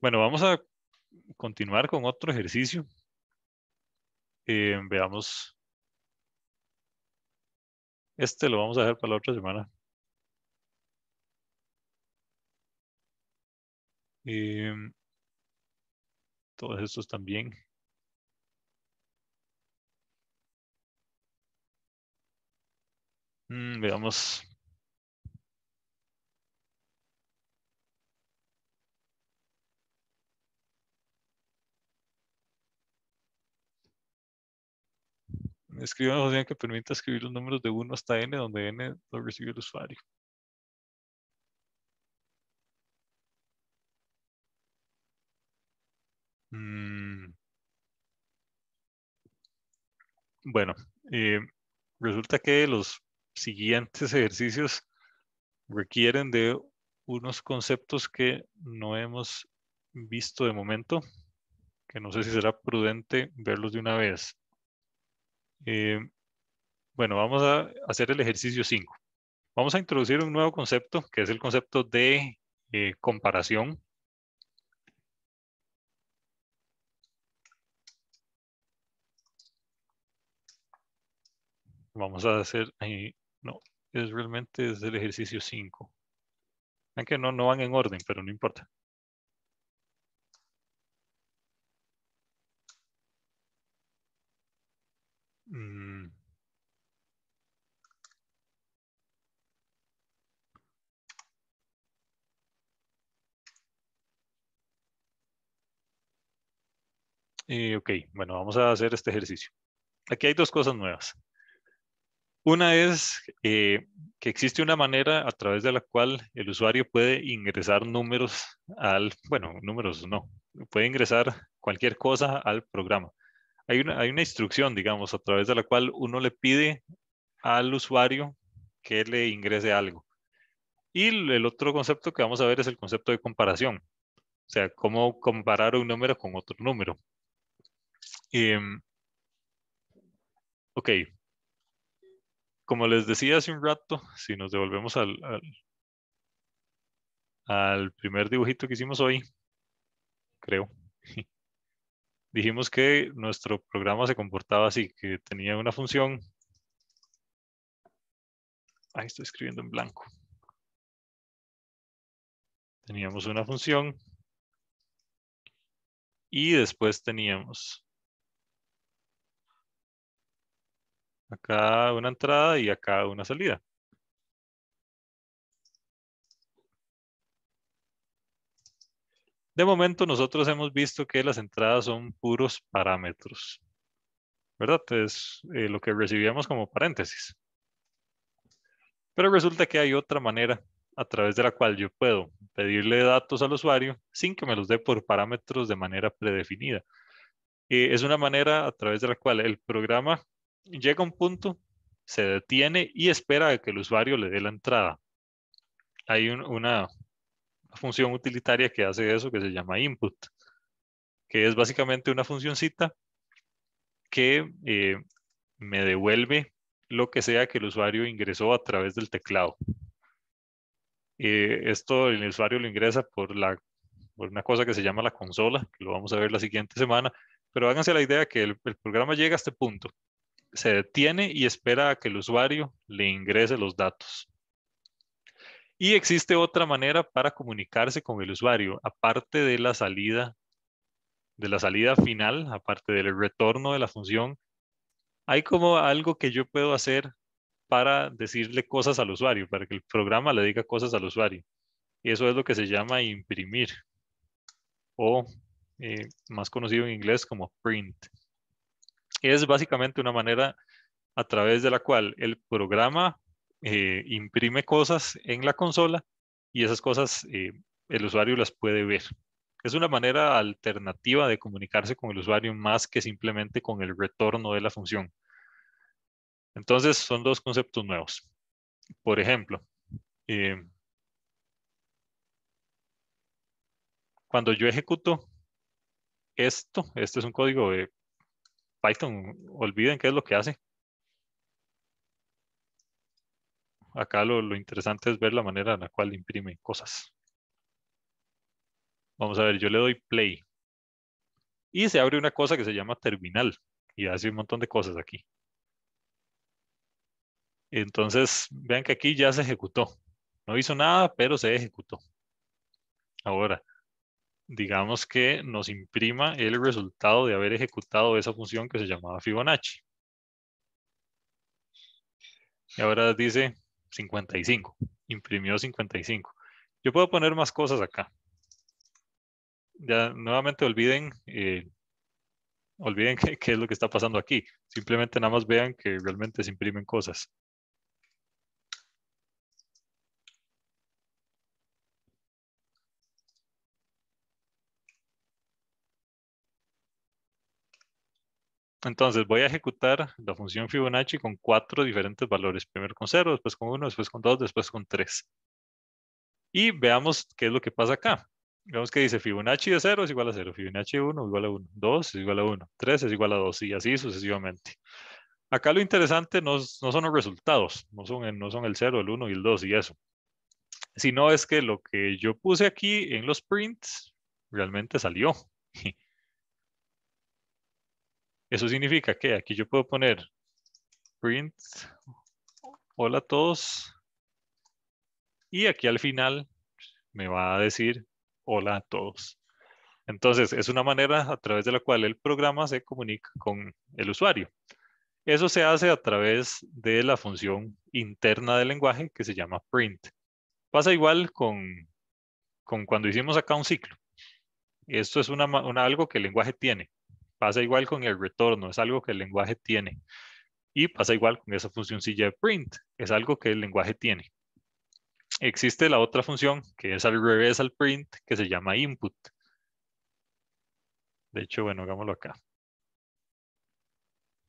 Bueno, vamos a continuar con otro ejercicio. Veamos. Este lo vamos a dejar para la otra semana. Todos estos también. Veamos. Escriba una función que permita escribir los números de 1 hasta n, donde n lo recibe el usuario. Bueno, resulta que los siguientes ejercicios requieren de unos conceptos que no hemos visto de momento, que no sé si será prudente verlos de una vez. Bueno, vamos a hacer el ejercicio 5. Vamos a introducir un nuevo concepto, que es el concepto de comparación. Vamos a hacer ahí, no, realmente es el ejercicio 5. Aunque no van en orden, pero no importa. Ok, bueno, vamos a hacer este ejercicio. Aquí hay dos cosas nuevas. Una es que existe una manera a través de la cual el usuario puede ingresar números bueno, números no, puede ingresar cualquier cosa al programa. Hay una instrucción, digamos, a través de la cual uno le pide al usuario que le ingrese algo. Y el otro concepto que vamos a ver es el concepto de comparación. O sea, cómo comparar un número con otro número. Ok, como les decía hace un rato, si nos devolvemos al primer dibujito que hicimos hoy, creo, dijimos que nuestro programa se comportaba así, que tenía una función. Ahí estoy escribiendo en blanco. Teníamos una función y después teníamos acá una entrada y acá una salida. De momento nosotros hemos visto que las entradas son puros parámetros, ¿verdad? Es lo que recibíamos como paréntesis. Pero resulta que hay otra manera a través de la cual yo puedo pedirle datos al usuario sin que me los dé por parámetros de manera predefinida. Es una manera a través de la cual el programa llega a un punto, se detiene y espera a que el usuario le dé la entrada. Hay una función utilitaria que hace eso que se llama input, que es básicamente una funcioncita que me devuelve lo que sea que el usuario ingresó a través del teclado. Esto el usuario lo ingresa por una cosa que se llama la consola, que lo vamos a ver la siguiente semana, pero háganse la idea que el programa llega a este punto, se detiene y espera a que el usuario le ingrese los datos. Y existe otra manera para comunicarse con el usuario, aparte de la salida final, aparte del retorno de la función, hay como algo que yo puedo hacer para decirle cosas al usuario, para que el programa le diga cosas al usuario. Y eso es lo que se llama imprimir, o más conocido en inglés como print. Es básicamente una manera a través de la cual el programa imprime cosas en la consola y esas cosas el usuario las puede ver. Es una manera alternativa de comunicarse con el usuario más que simplemente con el retorno de la función. Entonces son dos conceptos nuevos. Por ejemplo, cuando yo ejecuto este es un código de Python, olviden qué es lo que hace. Acá lo interesante es ver la manera en la cual imprime cosas. Vamos a ver, yo le doy play. Y se abre una cosa que se llama terminal. Y hace un montón de cosas aquí. Entonces, vean que aquí ya se ejecutó. No hizo nada, pero se ejecutó. Ahora, digamos que nos imprima el resultado de haber ejecutado esa función que se llamaba Fibonacci. Y ahora dice 55. Imprimió 55. Yo puedo poner más cosas acá. Ya nuevamente olviden qué es lo que está pasando aquí. Simplemente nada más vean que realmente se imprimen cosas. Entonces voy a ejecutar la función Fibonacci con 4 diferentes valores. Primero con 0, después con 1, después con 2, después con 3. Y veamos qué es lo que pasa acá. Vemos que dice Fibonacci de 0 es igual a 0, Fibonacci de 1 igual a 1, 2 es igual a 1, 3 es igual a 2 y así sucesivamente. Acá lo interesante no son los resultados, no son el 0, el 1 y el 2 y eso, sino es que lo que yo puse aquí en los prints realmente salió. Eso significa que aquí yo puedo poner print, hola a todos, y aquí al final me va a decir hola a todos. Entonces, es una manera a través de la cual el programa se comunica con el usuario. Eso se hace a través de la función interna del lenguaje que se llama print. Pasa igual con cuando hicimos acá un ciclo. Esto es algo que el lenguaje tiene. Pasa igual con el retorno, es algo que el lenguaje tiene. Y pasa igual con esa funcioncilla de print, es algo que el lenguaje tiene. Existe la otra función que es al revés al print, que se llama input. De hecho, bueno, hagámoslo acá.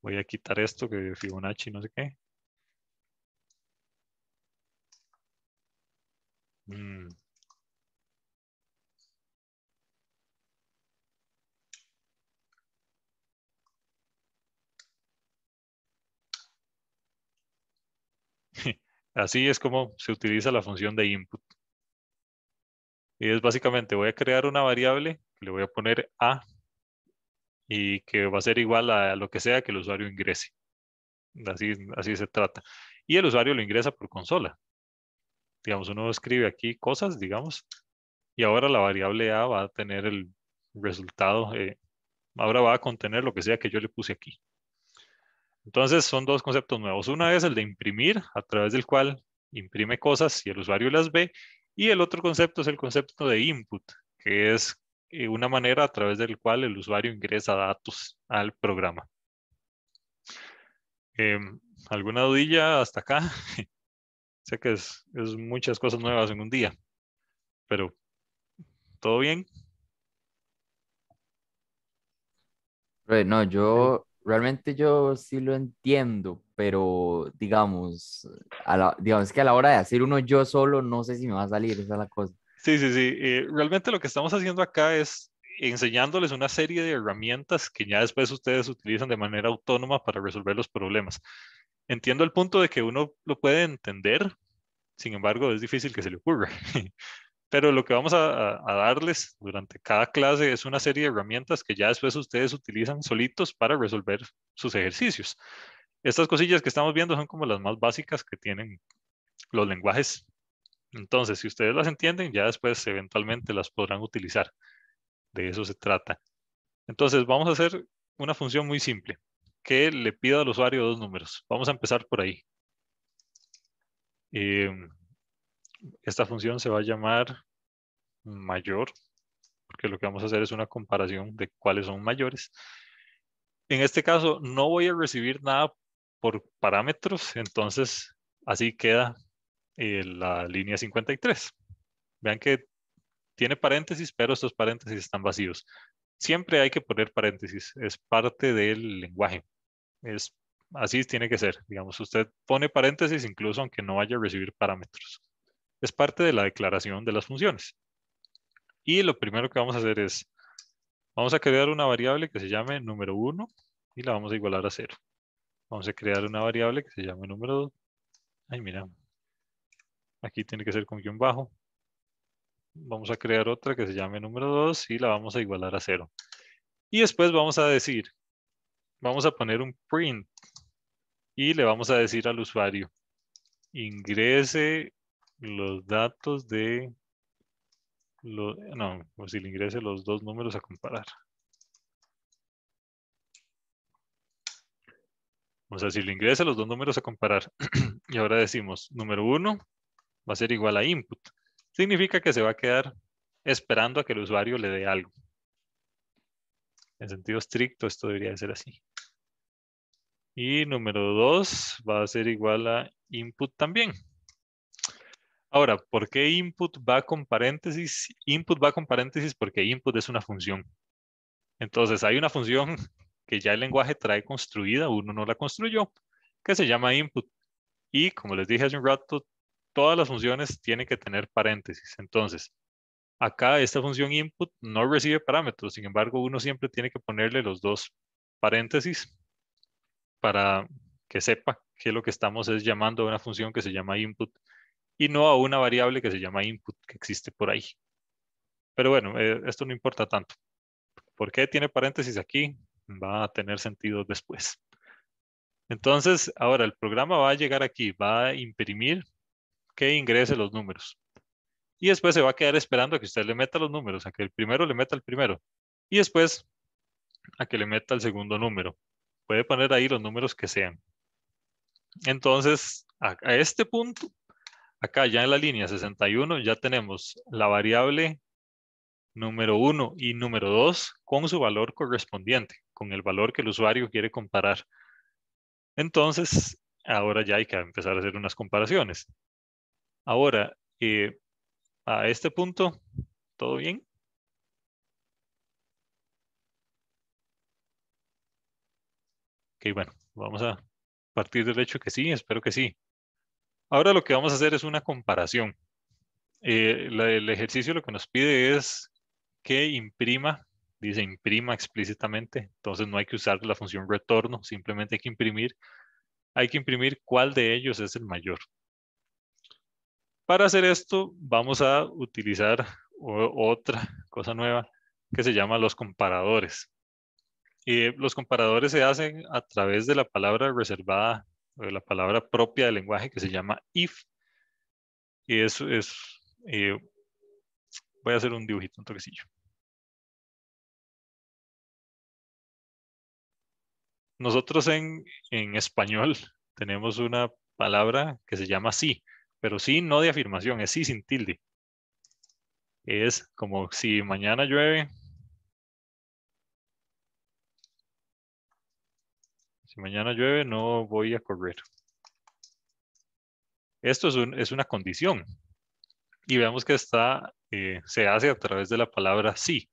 Voy a quitar esto que Fibonacci no sé qué. Así es como se utiliza la función de input. Y es básicamente, voy a crear una variable, le voy a poner A y que va a ser igual a lo que sea que el usuario ingrese. Así se trata. Y el usuario lo ingresa por consola. Digamos, uno escribe aquí cosas, digamos, y ahora la variable A va a tener el resultado, ahora va a contener lo que sea que yo le puse aquí. Entonces son dos conceptos nuevos. Una es el de imprimir, a través del cual imprime cosas y el usuario las ve. Y el otro concepto es el concepto de input, que es una manera a través del cual el usuario ingresa datos al programa. ¿Alguna dudilla hasta acá? Sé que es muchas cosas nuevas en un día, pero ¿todo bien? No, realmente yo sí lo entiendo, pero digamos, digamos que a la hora de hacer uno yo solo, no sé si me va a salir, esa es la cosa. Sí. Realmente lo que estamos haciendo acá es enseñándoles una serie de herramientas que ya después ustedes utilizan de manera autónoma para resolver los problemas. Entiendo el punto de que uno lo puede entender, sin embargo, es difícil que se le ocurra. Pero lo que vamos a darles durante cada clase es una serie de herramientas que ya después ustedes utilizan solitos para resolver sus ejercicios. Estas cosillas que estamos viendo son como las más básicas que tienen los lenguajes. Entonces, si ustedes las entienden, ya después eventualmente las podrán utilizar. De eso se trata. Entonces, vamos a hacer una función muy simple que le pida al usuario dos números. Vamos a empezar por ahí. Esta función se va a llamar mayor, porque lo que vamos a hacer es una comparación de cuáles son mayores. En este caso, no voy a recibir nada por parámetros, entonces así queda la línea 53. Vean que tiene paréntesis, pero estos paréntesis están vacíos. Siempre hay que poner paréntesis, es parte del lenguaje. Así tiene que ser. Digamos, usted pone paréntesis incluso aunque no vaya a recibir parámetros. Es parte de la declaración de las funciones. Y lo primero que vamos a hacer es, vamos a crear una variable que se llame número 1 y la vamos a igualar a 0. Vamos a crear una variable que se llame número 2. Ay, mira. Aquí tiene que ser con guión bajo. Vamos a crear otra que se llame número 2 y la vamos a igualar a 0. Y después vamos a decir, vamos a poner un print y le vamos a decir al usuario, ingrese los datos de, no, o si le ingrese los dos números a comparar. O sea, si le ingresa los dos números a comparar y ahora decimos número 1 va a ser igual a input, significa que se va a quedar esperando a que el usuario le dé algo. En sentido estricto esto debería ser así. Y número 2 va a ser igual a input también. Ahora, ¿por qué input va con paréntesis? Input va con paréntesis porque input es una función. Entonces hay una función que ya el lenguaje trae construida, uno no la construyó, que se llama input. Y como les dije hace un rato, todas las funciones tienen que tener paréntesis. Entonces, acá esta función input no recibe parámetros, sin embargo, uno siempre tiene que ponerle los dos paréntesis para que sepa que lo que estamos es llamando a una función que se llama input y no a una variable que se llama input que existe por ahí. Pero bueno, esto no importa tanto. ¿Por qué tiene paréntesis aquí? Va a tener sentido después. Entonces, ahora el programa va a llegar aquí, va a imprimir que ingrese los números. Y después se va a quedar esperando a que usted le meta los números, a que el primero le meta el primero. Y después a que le meta el segundo número. Puede poner ahí los números que sean. Entonces, a este punto, acá ya en la línea 61, ya tenemos la variable número 1 y número 2 con su valor correspondiente, con el valor que el usuario quiere comparar. Entonces, ahora ya hay que empezar a hacer unas comparaciones. Ahora, a este punto, ¿todo bien? Ok, bueno, vamos a partir del hecho que sí, espero que sí. Ahora lo que vamos a hacer es una comparación. El ejercicio lo que nos pide es que imprima, dice imprima explícitamente, entonces no hay que usar la función retorno, simplemente hay que imprimir cuál de ellos es el mayor. Para hacer esto vamos a utilizar otra cosa nueva que se llama los comparadores. Los comparadores se hacen a través de la palabra reservada, o de la palabra propia del lenguaje que se llama if. Y eso es, voy a hacer un dibujito, un toquecillo. Nosotros en español tenemos una palabra que se llama sí, pero sí no de afirmación, es sí sin tilde. Es como si mañana llueve, Si mañana llueve, no voy a correr. Esto es una condición. Y veamos que se hace a través de la palabra sí.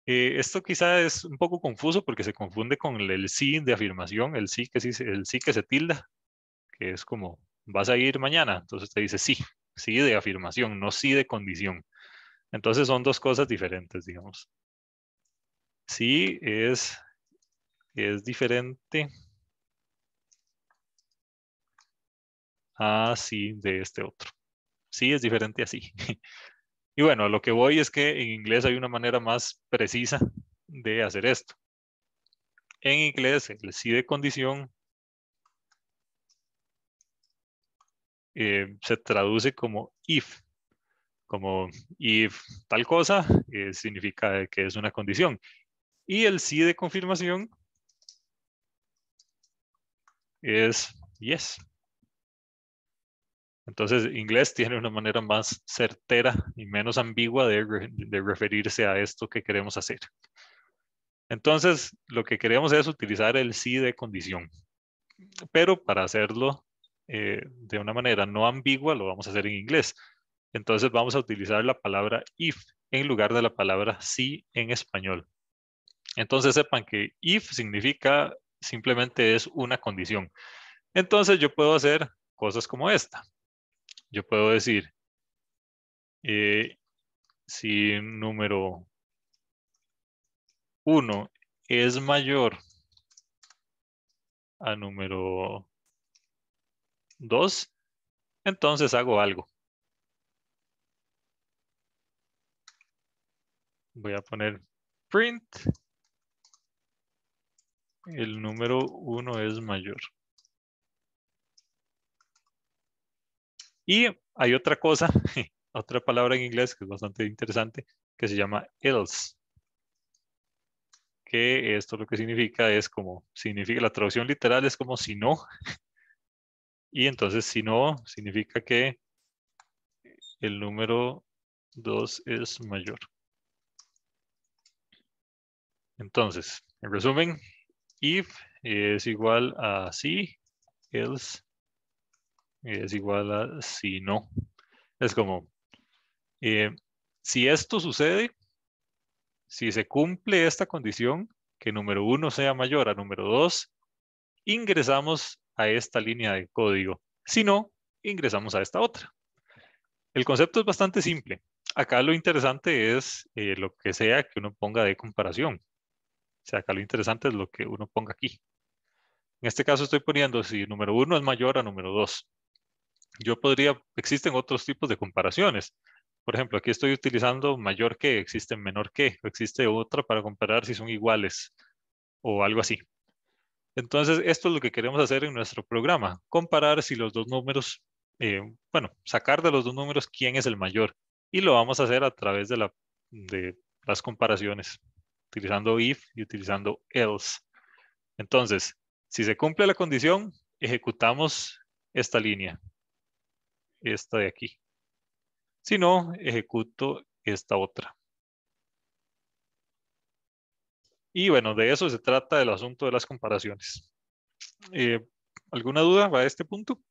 Esto quizá es un poco confuso porque se confunde con el sí de afirmación, el sí que se tilda, que es como, vas a ir mañana. Entonces te dice sí, sí de afirmación, no sí de condición. Entonces son dos cosas diferentes, digamos. Sí es diferente a sí de este otro. Sí es diferente a sí. Y bueno, lo que voy es que en inglés hay una manera más precisa de hacer esto. En inglés, el sí de condición se traduce como if. Como if tal cosa significa que es una condición. Y el sí de confirmación es yes. Entonces, inglés tiene una manera más certera y menos ambigua de referirse a esto que queremos hacer. Entonces, lo que queremos es utilizar el sí de condición. Pero para hacerlo de una manera no ambigua, lo vamos a hacer en inglés. Entonces, vamos a utilizar la palabra if en lugar de la palabra sí en español. Entonces, sepan que if significa simplemente es una condición. Entonces, yo puedo hacer cosas como esta. Yo puedo decir, si número 1 es mayor a número 2, entonces hago algo. Voy a poner print. El número 1 es mayor. Y hay otra cosa, otra palabra en inglés que es bastante interesante, que se llama else. Que esto lo que significa es como, la traducción literal es como si no. Y entonces si no, significa que el número 2 es mayor. Entonces, en resumen, if es igual a sí, else es igual a si no. Es como, si esto sucede, si se cumple esta condición, que número 1 sea mayor a número 2, ingresamos a esta línea de código. Si no, ingresamos a esta otra. El concepto es bastante simple. Acá lo interesante es lo que sea que uno ponga de comparación. O sea, acá lo interesante es lo que uno ponga aquí. En este caso estoy poniendo si número 1 es mayor a número 2. Existen otros tipos de comparaciones. Por ejemplo, aquí estoy utilizando mayor que, existe menor que, o existe otra para comparar si son iguales o algo así. Entonces, esto es lo que queremos hacer en nuestro programa, comparar si los dos números, sacar de los dos números quién es el mayor. Y lo vamos a hacer a través de las comparaciones, utilizando if y utilizando else. Entonces, si se cumple la condición, ejecutamos esta línea, esta de aquí. Si no, ejecuto esta otra. Y bueno, de eso se trata el asunto de las comparaciones. ¿Alguna duda a este punto?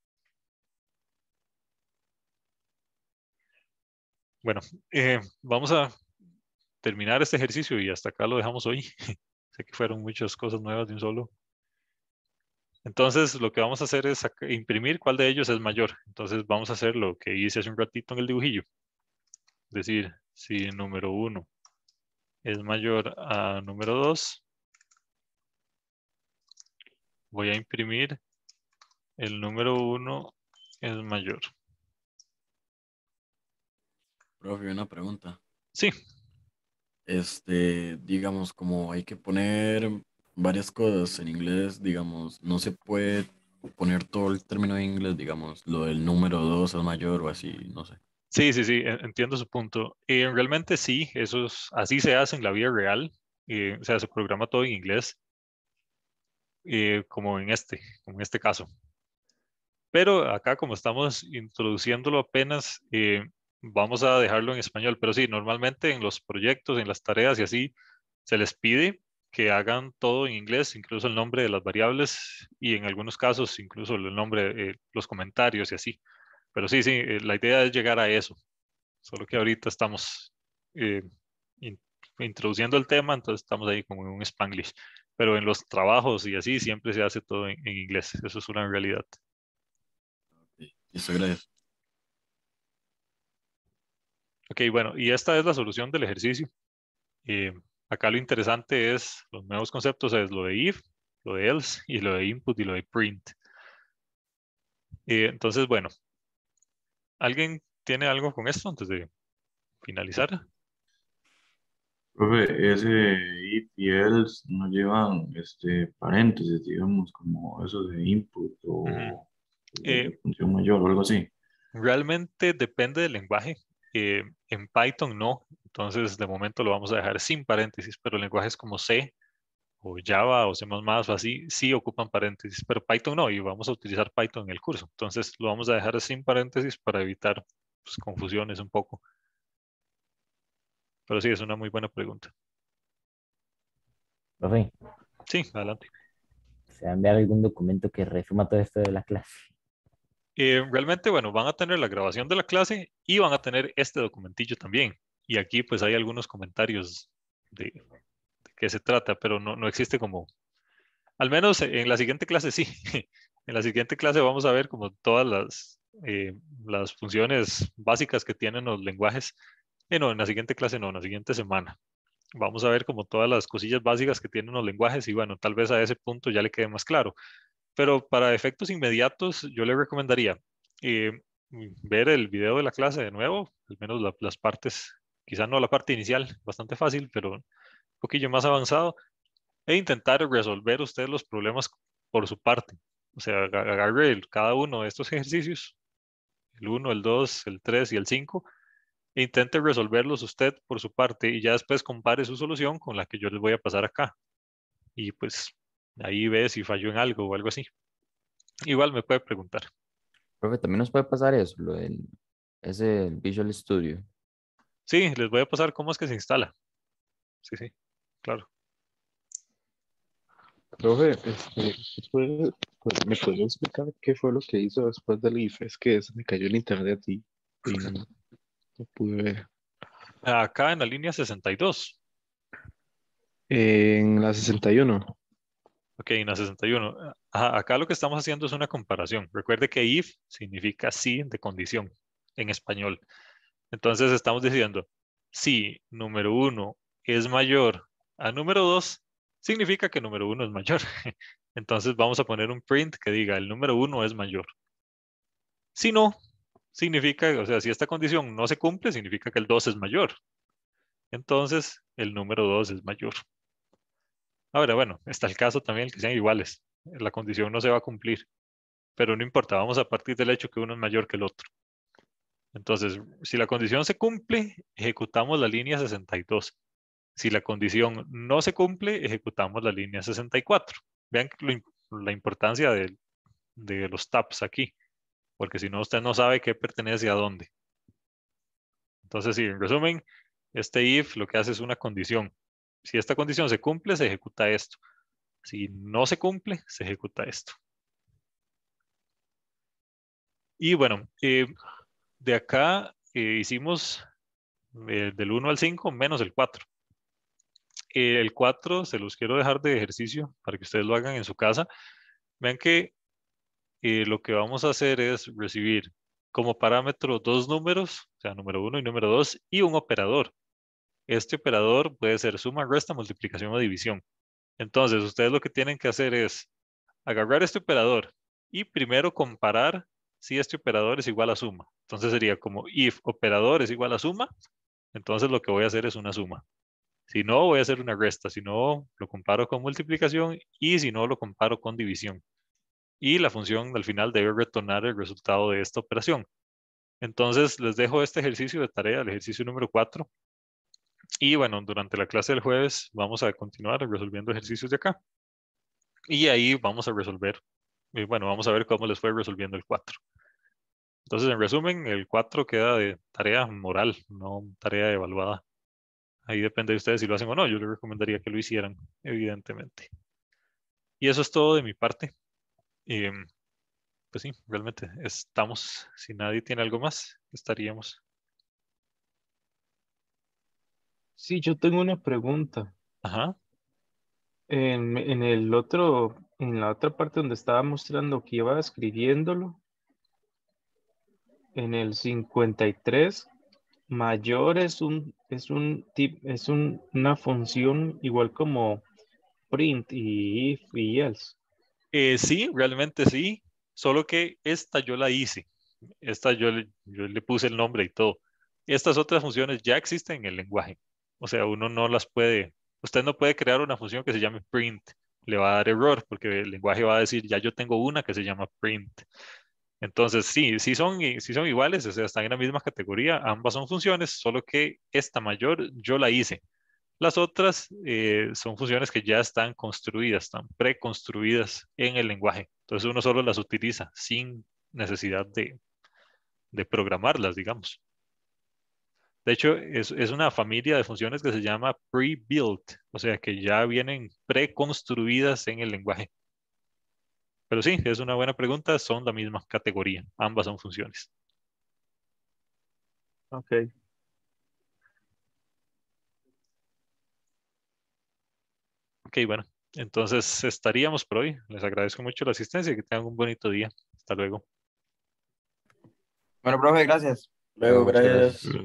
Bueno, vamos a terminar este ejercicio y hasta acá lo dejamos hoy. Sé que fueron muchas cosas nuevas de un solo. Entonces, lo que vamos a hacer es imprimir cuál de ellos es mayor. Entonces, vamos a hacer lo que hice hace un ratito en el dibujillo. Es decir, si el número 1 es mayor a número 2, voy a imprimir el número 1 es mayor. Profe, una pregunta. Sí. Digamos, como hay que poner varias cosas en inglés, digamos, no se puede poner todo el término en inglés, digamos, lo del número 2 es mayor o así, no sé. Sí, entiendo su punto. Realmente sí, así se hace en la vida real. O sea, se programa todo en inglés, como en este caso. Pero acá, como estamos introduciéndolo apenas, vamos a dejarlo en español. Pero sí, normalmente en los proyectos, en las tareas y así, se les pide que hagan todo en inglés, incluso el nombre de las variables y en algunos casos incluso el nombre, los comentarios y así. Pero sí, la idea es llegar a eso. Solo que ahorita estamos eh, introduciendo el tema, entonces estamos ahí como en un Spanglish. Pero en los trabajos y así siempre se hace todo en inglés. Eso es una realidad. Listo, gracias. Ok, bueno, y esta es la solución del ejercicio. Acá lo interesante es, los nuevos conceptos es lo de if, lo de else y lo de input y lo de print. Entonces, bueno, ¿alguien tiene algo con esto antes de finalizar? Profe, ese if y else no llevan paréntesis, digamos, como eso de input o Eh, función mayor o algo así. Realmente depende del lenguaje. En Python no, entonces de momento lo vamos a dejar sin paréntesis, pero lenguajes como C o Java o C++ o así sí ocupan paréntesis, pero Python no, y vamos a utilizar Python en el curso. Entonces lo vamos a dejar sin paréntesis para evitar pues, confusiones un poco. Pero sí, es una muy buena pregunta. Profe, Sí, adelante. ¿se va a enviar algún documento que resuma todo esto de la clase? Realmente, bueno, van a tener la grabación de la clase y van a tener este documentillo también. Y aquí pues hay algunos comentarios de qué se trata, pero no existe como, al menos en la siguiente clase sí. En la siguiente clase vamos a ver como todas las funciones básicas que tienen los lenguajes. No, en la siguiente clase no, en la siguiente semana. Vamos a ver como todas las cosillas básicas que tienen los lenguajes y bueno, tal vez a ese punto ya le quede más claro. Pero para efectos inmediatos, yo le recomendaría eh, ver el video de la clase de nuevo, al menos las partes, quizá no la parte inicial, bastante fácil, pero un poquillo más avanzado, e intentar resolver usted los problemas por su parte. O sea, agarre cada uno de estos ejercicios, el 1, el 2, el 3 y el 5, e intente resolverlos usted por su parte y ya después compare su solución con la que yo les voy a pasar acá. Y pues ahí ve si falló en algo o algo así. Igual me puede preguntar. Profe, también nos puede pasar eso, ese Visual Studio. Sí, les voy a pasar cómo es que se instala. Sí, claro. Profe, ¿me podría explicar qué fue lo que hizo después del if? Es que se me cayó el internet y no pude ver. Acá en la línea 62. En la 61. Ok, en la 61. Ajá, acá lo que estamos haciendo es una comparación. Recuerde que if significa sí de condición en español. Entonces estamos diciendo, si número 1 es mayor a número 2, significa que número 1 es mayor. Entonces vamos a poner un print que diga el número 1 es mayor. Si no, significa, o sea, si esta condición no se cumple, significa que el 2 es mayor. Entonces el número 2 es mayor. Ahora, bueno, está el caso también el que sean iguales. La condición no se va a cumplir, pero no importa, vamos a partir del hecho que uno es mayor que el otro. Entonces, si la condición se cumple, ejecutamos la línea 62. Si la condición no se cumple, ejecutamos la línea 64. Vean la importancia de los tabs aquí, porque si no, usted no sabe qué pertenece a dónde. Entonces, sí, en resumen, este if lo que hace es una condición. Si esta condición se cumple, se ejecuta esto. Si no se cumple, se ejecuta esto. Y bueno, de acá hicimos del 1 al 5 menos el 4. El 4 se los quiero dejar de ejercicio para que ustedes lo hagan en su casa. Vean que lo que vamos a hacer es recibir como parámetro dos números, o sea, número 1 y número 2, y un operador. Este operador puede ser suma, resta, multiplicación o división. Entonces, ustedes lo que tienen que hacer es agarrar este operador y primero comparar si este operador es igual a suma. Entonces sería como if operador es igual a suma, entonces lo que voy a hacer es una suma. Si no, voy a hacer una resta. Si no, lo comparo con multiplicación y si no, lo comparo con división. Y la función al final debe retornar el resultado de esta operación. Entonces, les dejo este ejercicio de tarea, el ejercicio número 4. Y bueno, durante la clase del jueves vamos a continuar resolviendo ejercicios de acá. Y ahí vamos a resolver, bueno, vamos a ver cómo les fue resolviendo el 4. Entonces, en resumen, el 4 queda de tarea moral, no tarea evaluada. Ahí depende de ustedes si lo hacen o no. Yo les recomendaría que lo hicieran, evidentemente. Y eso es todo de mi parte. Pues sí, realmente estamos. Si nadie tiene algo más, estaríamos. Sí, yo tengo una pregunta. Ajá. En la otra parte donde estaba mostrando que iba escribiéndolo, en el 53, mayor una función igual como print y if y else. Sí, realmente sí. Solo que esta yo la hice. Esta yo le puse el nombre y todo. Estas otras funciones ya existen en el lenguaje. O sea, uno no las puede. Usted no puede crear una función que se llame print. Le va a dar error porque el lenguaje va a decir, ya yo tengo una que se llama print. Entonces, sí, sí son iguales, o sea, están en la misma categoría. Ambas son funciones, solo que esta mayor yo la hice. Las otras son funciones que ya están construidas, están preconstruidas en el lenguaje. Entonces uno solo las utiliza sin necesidad de programarlas, digamos. De hecho, es una familia de funciones que se llama pre-built, o sea que ya vienen preconstruidas en el lenguaje. Pero sí, es una buena pregunta, son la misma categoría, ambas son funciones. Ok. Ok, bueno, entonces estaríamos por hoy. Les agradezco mucho la asistencia y que tengan un bonito día. Hasta luego. Bueno, profe, gracias. Luego, Muchas gracias.